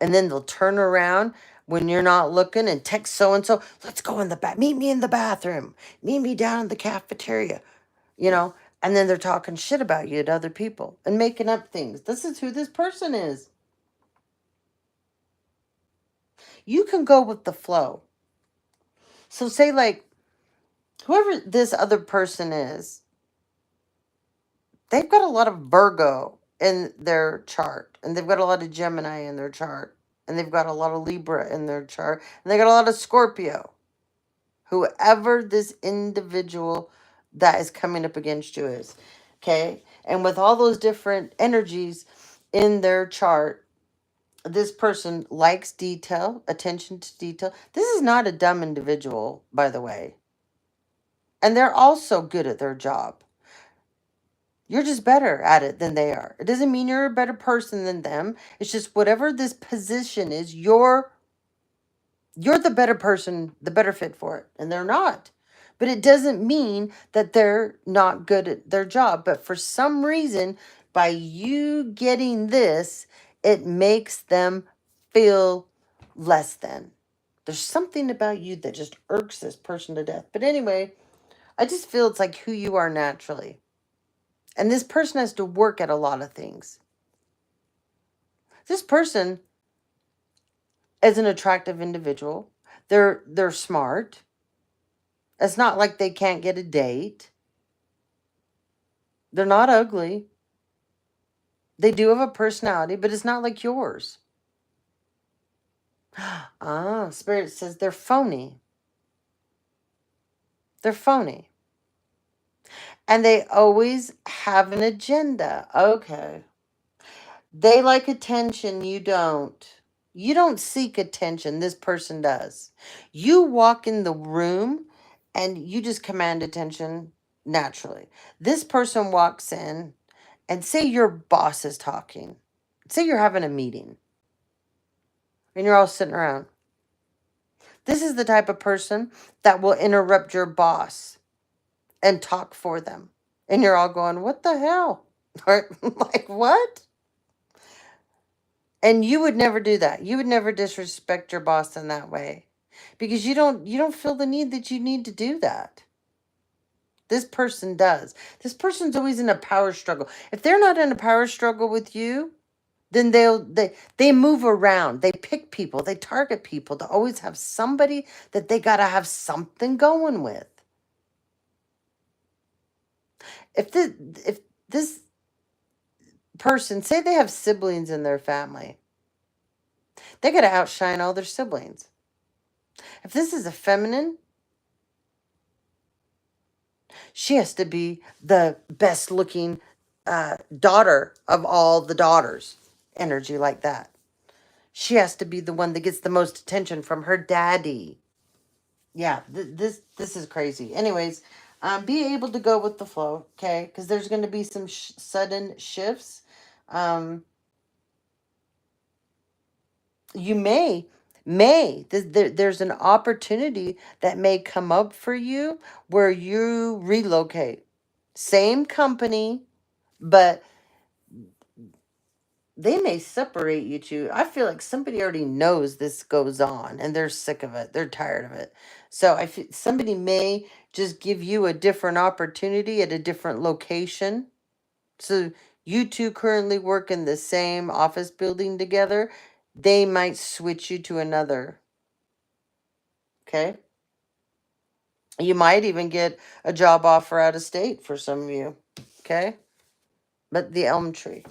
And then they'll turn around when you're not looking and text so and so, let's go in the bath. Meet me in the bathroom. Meet me down in the cafeteria, you know, and then they're talking shit about you to other people and making up things. This is who this person is. You can go with the flow. So say like whoever this other person is, they've got a lot of Virgo in their chart, and they've got a lot of Gemini in their chart, and they've got a lot of Libra in their chart, and they got a lot of Scorpio. Whoever this individual that is coming up against you is. Okay? And with all those different energies in their chart, this person likes detail, attention to detail. This is not a dumb individual, by the way. And they're also good at their job. You're just better at it than they are. It doesn't mean you're a better person than them. It's just whatever this position is, you're the better person, the better fit for it, and they're not. But it doesn't mean that they're not good at their job. But for some reason, by you getting this, it makes them feel less than. There's something about you that just irks this person to death. But anyway, I just feel it's like who you are naturally. And this person has to work at a lot of things. This person is an attractive individual. They're smart. It's not like they can't get a date. They're not ugly. They do have a personality, but it's not like yours. Ah, Spirit says they're phony. They're phony. And they always have an agenda. Okay. They like attention, you don't. You don't seek attention, this person does. You walk in the room and you just command attention naturally. This person walks in and say your boss is talking. Say you're having a meeting and you're all sitting around. This is the type of person that will interrupt your boss and talk for them. And you're all going, what the hell? Or like, what? And you would never do that. You would never disrespect your boss in that way. Because you don't feel the need that you need to do that. This person does. This person's always in a power struggle. If they're not in a power struggle with you, then they move around. They pick people. They target people to always have somebody that they got to have something going with. If this person, say they have siblings in their family, they got to outshine all their siblings. If this is a feminine, she has to be the best looking daughter of all the daughters. Energy like that. She has to be the one that gets the most attention from her daddy. Yeah, this is crazy. Anyways, be able to go with the flow, okay? Because there's going to be some sudden shifts. You there's an opportunity that may come up for you where you relocate. Same company, but they may separate you two. I feel like somebody already knows this goes on and they're sick of it. They're tired of it. So I feel somebody may just give you a different opportunity at a different location. So you two currently work in the same office building together. They might switch you to another. Okay? You might even get a job offer out of state for some of you. Okay? But the elm tree.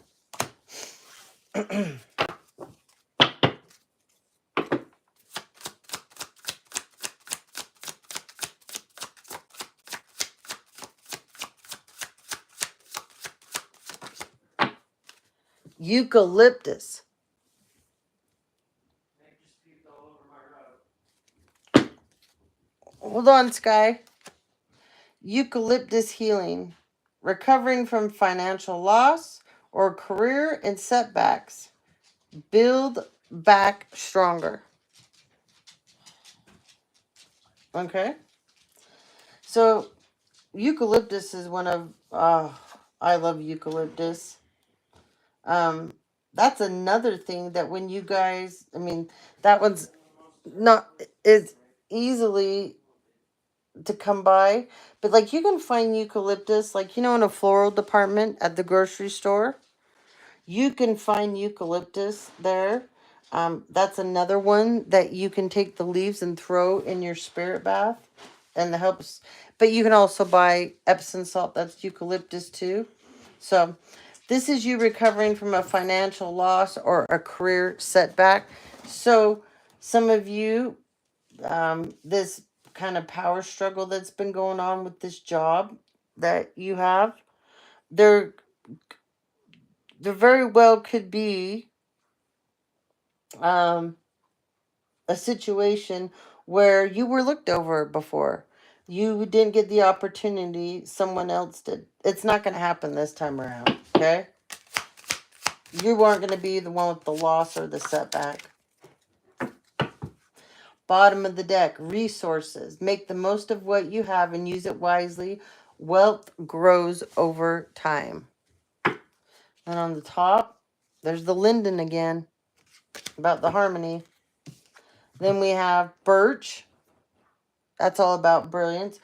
Eucalyptus. Hold on, Sky. Eucalyptus healing. Recovering from financial loss or career and setbacks. Build back stronger. Okay? So, eucalyptus is one of, I love eucalyptus. Um, that's another thing that when you guys, I mean, that one's not, is easily to come by, but like you can find eucalyptus, like, in a floral department at the grocery store. You can find eucalyptus there. That's another one that you can take the leaves and throw in your spirit bath, and it helps. But you can also buy Epsom salt, that's eucalyptus too. So, this is you recovering from a financial loss or a career setback. So, some of you, this kind of power struggle that's been going on with this job that you have, there, there very well could be um, a situation where you were looked over before. You didn't get the opportunity, someone else did. It's not going to happen this time around, okay? You weren't going to be the one with the loss or the setback. Bottom of the deck, resources. Make the most of what you have and use it wisely. Wealth grows over time. And on the top, there's the linden again, about the harmony. Then we have birch. That's all about brilliance.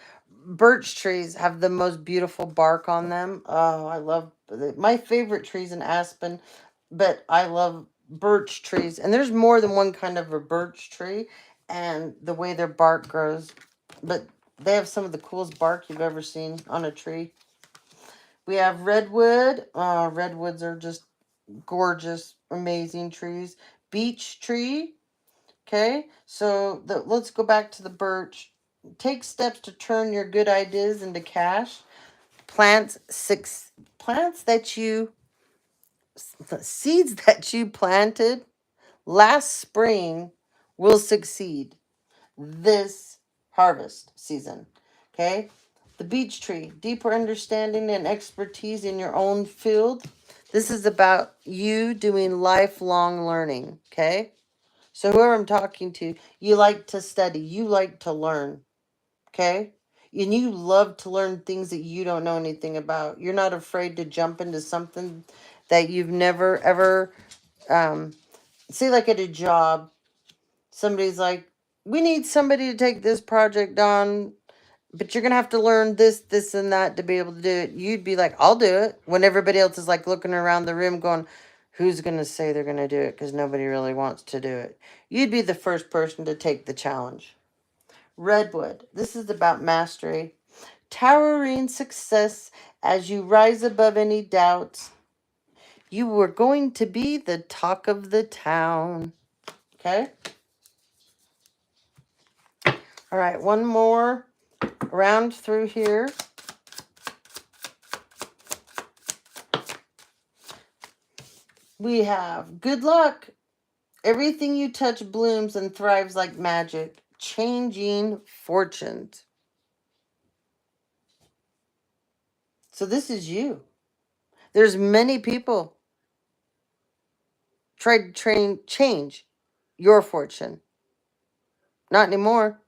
Birch trees have the most beautiful bark on them. Oh, I love my favorite trees an aspen, but I love birch trees. And there's more than one kind of a birch tree and the way their bark grows. But they have some of the coolest bark you've ever seen on a tree. We have redwood. Redwoods are just gorgeous, amazing trees. Beech tree. Okay, so let's go back to the birch. Take steps to turn your good ideas into cash. Plants that you, seeds that you planted last spring will succeed this harvest season. Okay, the beech tree, deeper understanding and expertise in your own field. This is about you doing lifelong learning. Okay. So whoever I'm talking to, you like to study, you like to learn, okay? And you love to learn things that you don't know anything about. You're not afraid to jump into something that you've never ever, say like at a job, somebody's like, we need somebody to take this project on, but you're going to have to learn this, this, and that to be able to do it. You'd be like, I'll do it. When everybody else is like looking around the room going, who's going to say they're going to do it? Because nobody really wants to do it. You'd be the first person to take the challenge. Redwood. This is about mastery. Towering success as you rise above any doubts. You were going to be the talk of the town. Okay? All right, one more round through here. We have good luck. Everything you touch blooms and thrives like magic. Changing fortunes. So this is you. There's many people tried to change your fortune. Not anymore.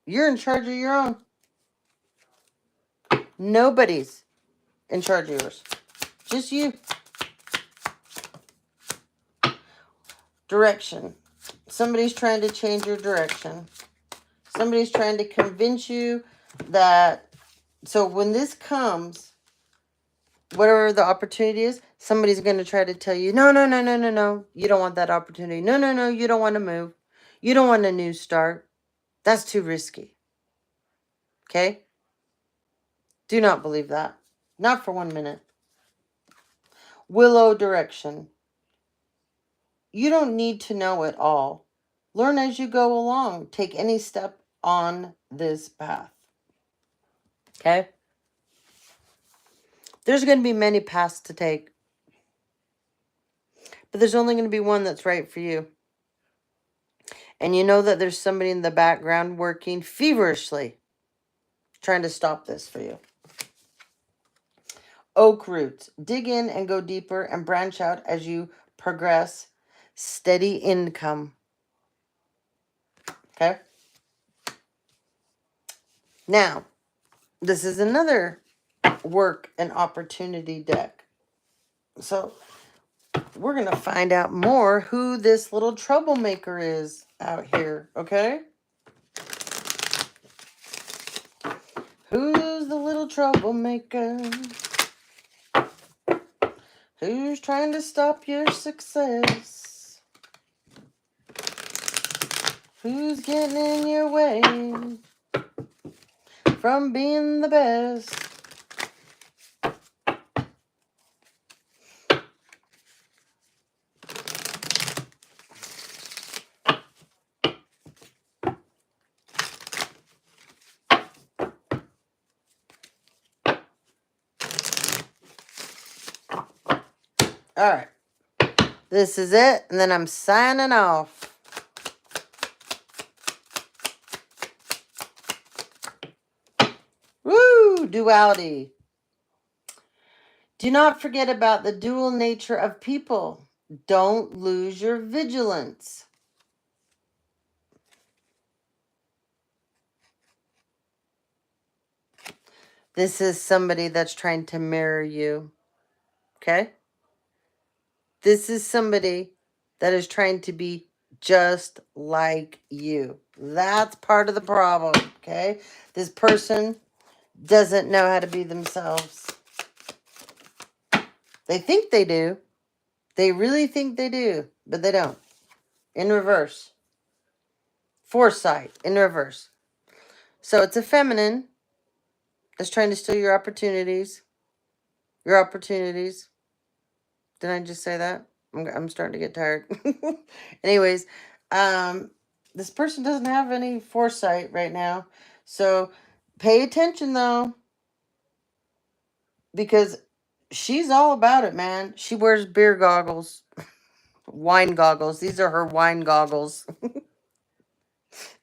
You're in charge of your own. Nobody's in charge of yours. Just you. Direction. Somebody's trying to change your direction. Somebody's trying to convince you that. So when this comes, whatever the opportunity is, somebody's going to try to tell you, no, no, no, no, no, no. You don't want that opportunity. No, no, no. You don't want to move. You don't want a new start. That's too risky. Okay? Do not believe that. Not for 1 minute. Willow direction. You don't need to know it all. Learn as you go along. Take any step on this path. Okay? There's going to be many paths to take, but there's only going to be one that's right for you. And you know that there's somebody in the background working feverishly trying to stop this for you. Oak roots. Dig in and go deeper and branch out as you progress. Steady income. Okay? Now, this is another work and opportunity deck. So, we're going to find out more who this little troublemaker is out here, okay? Who's the little troublemaker? Who's trying to stop your success? Who's getting in your way from being the best? All right. This is it, and then I'm signing off. Woo! Duality. Do not forget about the dual nature of people. Don't lose your vigilance. This is somebody that's trying to mirror you. Okay? This is somebody that is trying to be just like you. That's part of the problem. Okay? This person doesn't know how to be themselves. They think they do. They really think they do, but they don't. In reverse. Foresight in reverse. So it's a feminine that's trying to steal your opportunities. Your opportunities. Did I just say that? I'm starting to get tired. Anyways, this person doesn't have any foresight right now. So pay attention though. Because she's all about it, man. She wears beer goggles. Wine goggles. These are her wine goggles.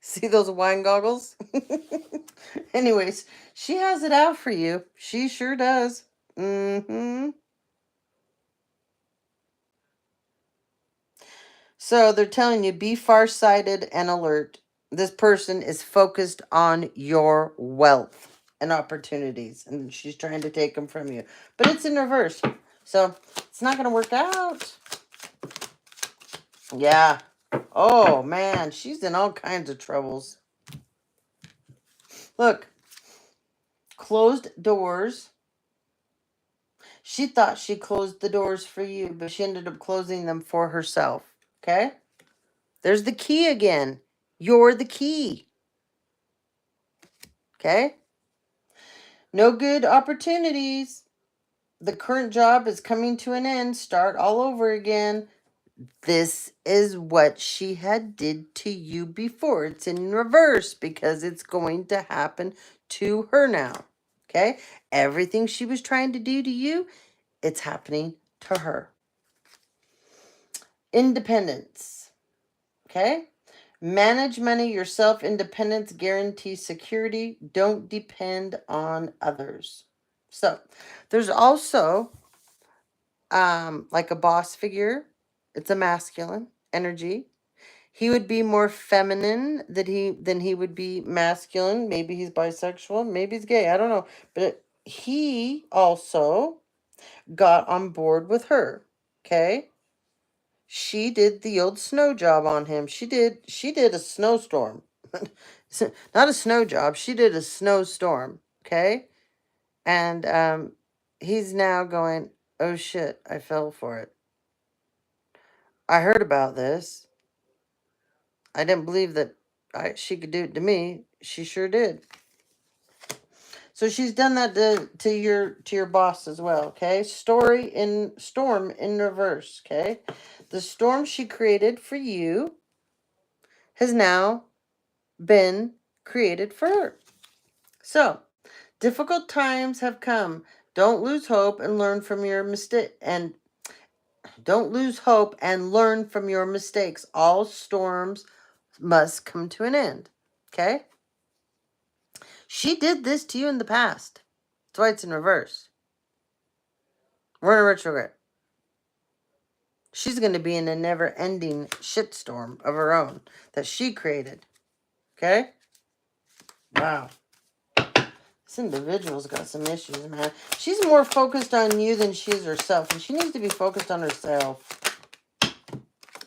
See those wine goggles? Anyways, she has it out for you. She sure does. Mm-hmm. So they're telling you, be farsighted and alert. This person is focused on your wealth and opportunities, and she's trying to take them from you. But it's in reverse. So it's not going to work out. Yeah. Oh, man. She's in all kinds of troubles. Look. Closed doors. She thought she closed the doors for you, but she ended up closing them for herself. Okay? There's the key again. You're the key. Okay? No good opportunities. The current job is coming to an end. Start all over again. This is what she had did to you before. It's in reverse because it's going to happen to her now. Okay? Everything she was trying to do to you, it's happening to her. Independence. Okay? Manage money yourself. Independence guarantees security. Don't depend on others. So, there's also like a boss figure. It's a masculine energy. He would be more feminine than he would be masculine. Maybe he's bisexual. Maybe he's gay. I don't know. But he also got on board with her. Okay? She did the old snow job on him. She did a snowstorm. Not a snow job. She did a snowstorm. Okay? And he's now going, "Oh shit, I fell for it. I heard about this. I didn't believe that she could do it to me. She sure did." So she's done that to your boss as well, okay? Storm in reverse, okay? The storm she created for you has now been created for her. So, difficult times have come. Don't lose hope and learn from your mistake and don't lose hope and learn from your mistakes. All storms must come to an end. Okay? She did this to you in the past. That's why it's in reverse. We're in a retrograde. She's going to be in a never-ending shitstorm of her own that she created. Okay? Wow. This individual's got some issues, man. She's more focused on you than she is herself, and she needs to be focused on herself.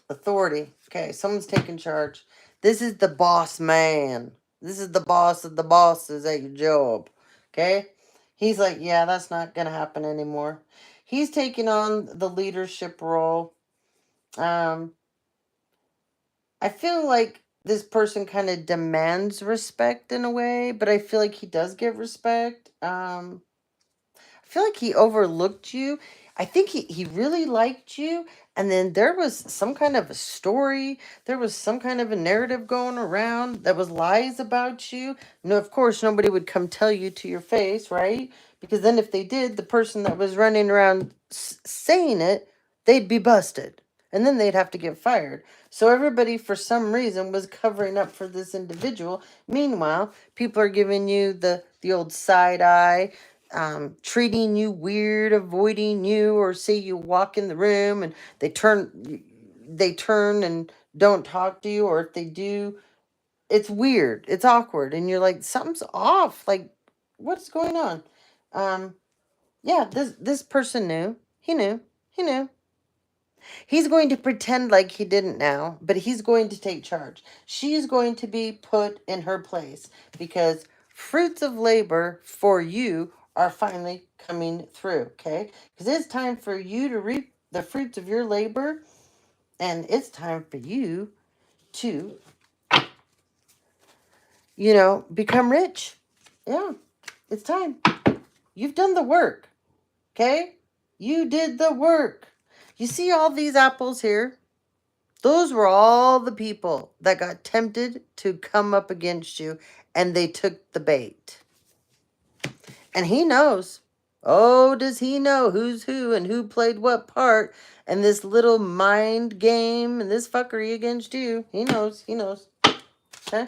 Authority. Okay, someone's taking charge. This is the boss man. This is the boss of the bosses at your job. Okay? He's like, yeah, that's not going to happen anymore. He's taking on the leadership role. I feel like this person kind of demands respect in a way, but I feel like he does get respect. I feel like he overlooked you. I think he really liked you. And then there was some kind of a story. There was some kind of a narrative going around that was lies about you. No, of course, nobody would come tell you to your face, right? Because then if they did, the person that was running around saying it, they'd be busted. And then they'd have to get fired. So everybody, for some reason, was covering up for this individual. Meanwhile, people are giving you the old side eye, treating you weird, avoiding you, or say you walk in the room and they turn and don't talk to you, or if they do, it's weird, it's awkward, and you're like, something's off. Like, what's going on? Um, yeah, this person knew. He knew. He knew. He's going to pretend like he didn't now, but he's going to take charge. She's going to be put in her place because fruits of labor for you are finally coming through, okay? Because it's time for you to reap the fruits of your labor, and it's time for you to, become rich. Yeah, it's time. You've done the work, okay? You did the work. You see all these apples here? Those were all the people that got tempted to come up against you, and they took the bait. And he knows. Oh, does he know who's who and who played what part in this little mind game and this fuckery against you? He knows. He knows. Okay?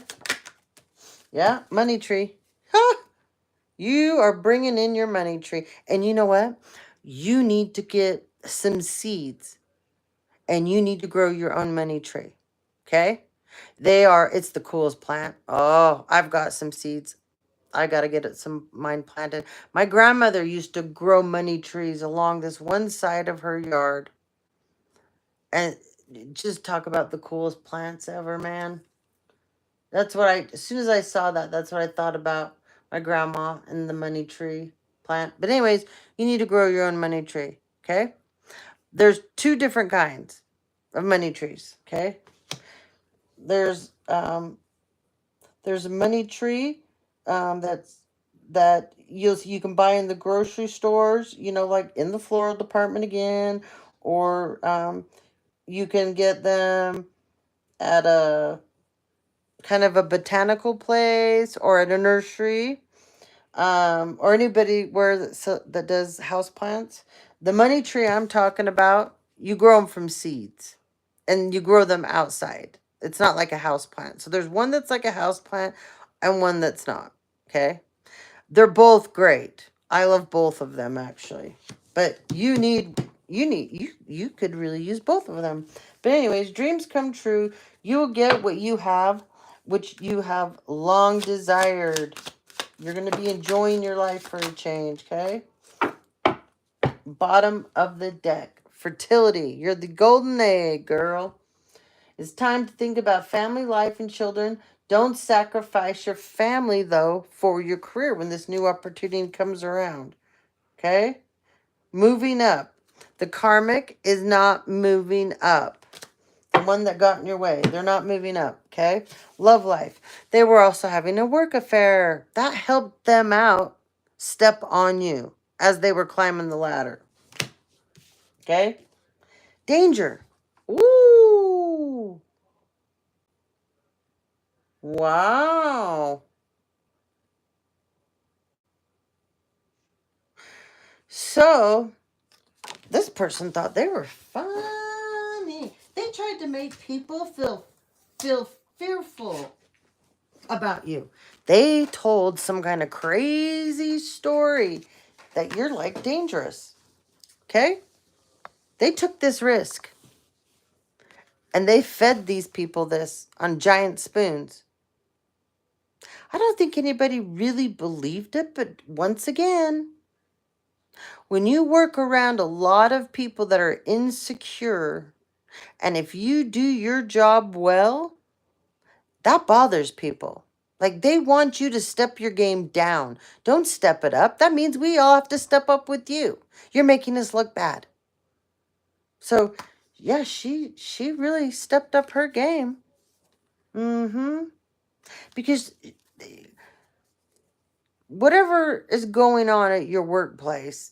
Yeah, money tree. Ha! You are bringing in your money tree. And you know what? You need to get some seeds, and you need to grow your own money tree. Okay? It's the coolest plant. Oh, I've got some seeds. I got to get some mine planted. My grandmother used to grow money trees along this one side of her yard. And just talk about the coolest plants ever, man. As soon as I saw that, that's what I thought about my grandma and the money tree plant. But anyways, you need to grow your own money tree, okay? There's two different kinds of money trees, okay? There's a money tree that you can buy in the grocery stores, like in the floral department again, or you can get them at a kind of a botanical place or at a nursery, or anybody that does house plants. The money tree I'm talking about, you grow them from seeds, and you grow them outside. It's not like a house plant. So there's one that's like a house plant and one that's not. Okay, they're both great. I love both of them actually, but you could really use both of them. But anyways, dreams come true. You will get what you have, which you have long desired. You're going to be enjoying your life for a change, okay? Bottom of the deck. Fertility. You're the golden egg, girl. It's time to think about family life and children. Don't sacrifice your family, though, for your career when this new opportunity comes around, okay? Moving up. The karmic is not moving up. The one that got in your way. They're not moving up, okay? Love life. They were also having a work affair. That helped them out step on you as they were climbing the ladder, okay? Danger. Ooh. Wow. So, this person thought they were funny. They tried to make people feel fearful about you. They told some kind of crazy story that you're like dangerous. Okay? They took this risk. And they fed these people this on giant spoons. I don't think anybody really believed it, but once again, when you work around a lot of people that are insecure, and if you do your job well, that bothers people. Like, they want you to step your game down. Don't step it up. That means we all have to step up with you. You're making us look bad. So, yeah, she really stepped up her game. Mm-hmm. Because whatever is going on at your workplace,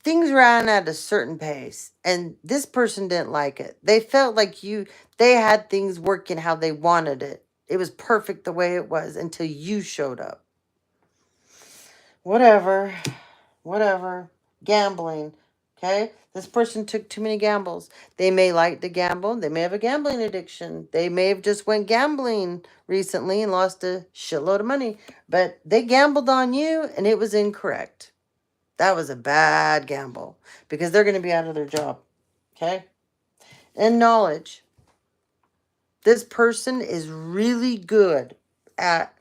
things ran at a certain pace, and this person didn't like it. They felt like they had things working how they wanted it. It was perfect the way it was until you showed up. Whatever. Gambling. Okay? This person took too many gambles. They may like to gamble. They may have a gambling addiction. They may have just went gambling recently and lost a shitload of money. But they gambled on you, and it was incorrect. That was a bad gamble because they're going to be out of their job. Okay? And knowledge. This person is really good at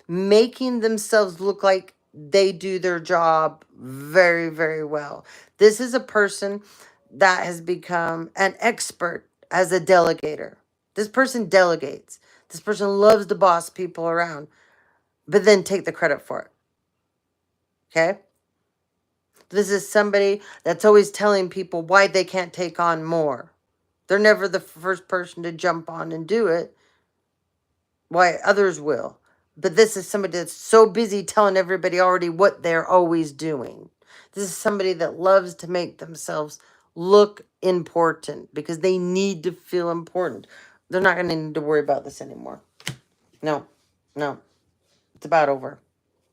making themselves look like they do their job very, very well. This is a person that has become an expert as a delegator. This person delegates. This person loves to boss people around, but then take the credit for it. Okay? This is somebody that's always telling people why they can't take on more. They're never the first person to jump on and do it. Why others will. But this is somebody that's so busy telling everybody already what they're always doing. This is somebody that loves to make themselves look important because they need to feel important. They're not going to need to worry about this anymore. No. It's about over.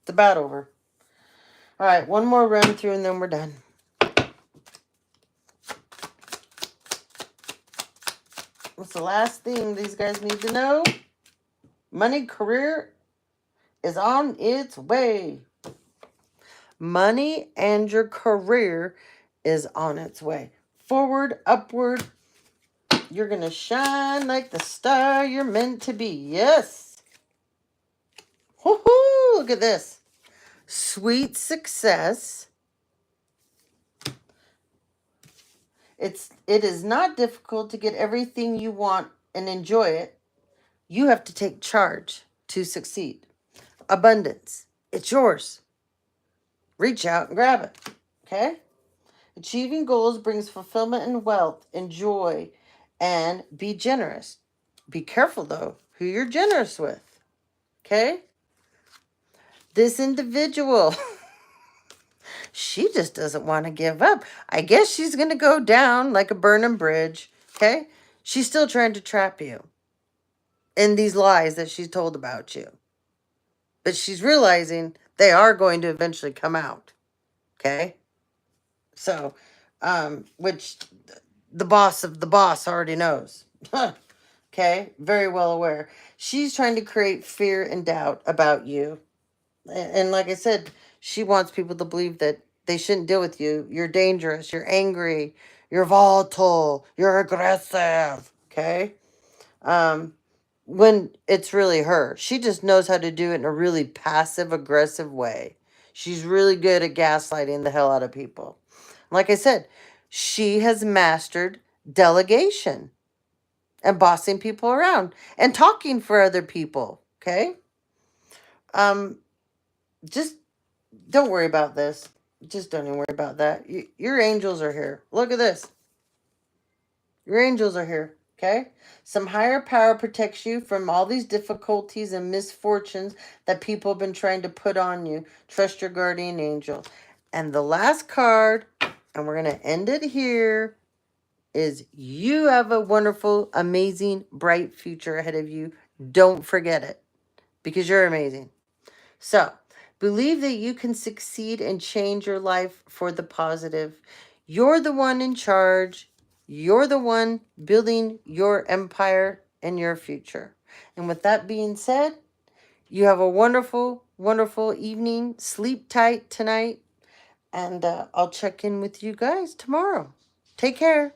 It's about over. All right, one more run through and then we're done. What's the last thing these guys need to know? Money career is on its way. Money and your career is on its way. Forward, upward. You're going to shine like the star you're meant to be. Yes. Woohoo! Look at this. Sweet success. It is not difficult to get everything you want and enjoy it. You have to take charge to succeed. Abundance. It's yours. Reach out and grab it. Okay? Achieving goals brings fulfillment and wealth and joy, and be generous. Be careful, though, who you're generous with. Okay? This individual, she just doesn't want to give up. I guess she's going to go down like a burning bridge. Okay? She's still trying to trap you in these lies that she's told about you. But she's realizing they are going to eventually come out. Okay? So, which the boss of the boss already knows. Okay? Very well aware. She's trying to create fear and doubt about you. And like I said, she wants people to believe that they shouldn't deal with you. You're dangerous. You're angry. You're volatile. You're aggressive. Okay? When it's really her. She just knows how to do it in a really passive, aggressive way. She's really good at gaslighting the hell out of people. Like I said, she has mastered delegation and bossing people around and talking for other people. Okay? Just don't worry about this. Just don't even worry about that. Your angels are here. Look at this. Your angels are here. Okay? Some higher power protects you from all these difficulties and misfortunes that people have been trying to put on you. Trust your guardian angel. And the last card, and we're going to end it here, is you have a wonderful, amazing, bright future ahead of you. Don't forget it, because you're amazing. So, believe that you can succeed and change your life for the positive. You're the one in charge. You're the one building your empire and your future. And with that being said, you have a wonderful, wonderful evening. Sleep tight tonight. And I'll check in with you guys tomorrow. Take care.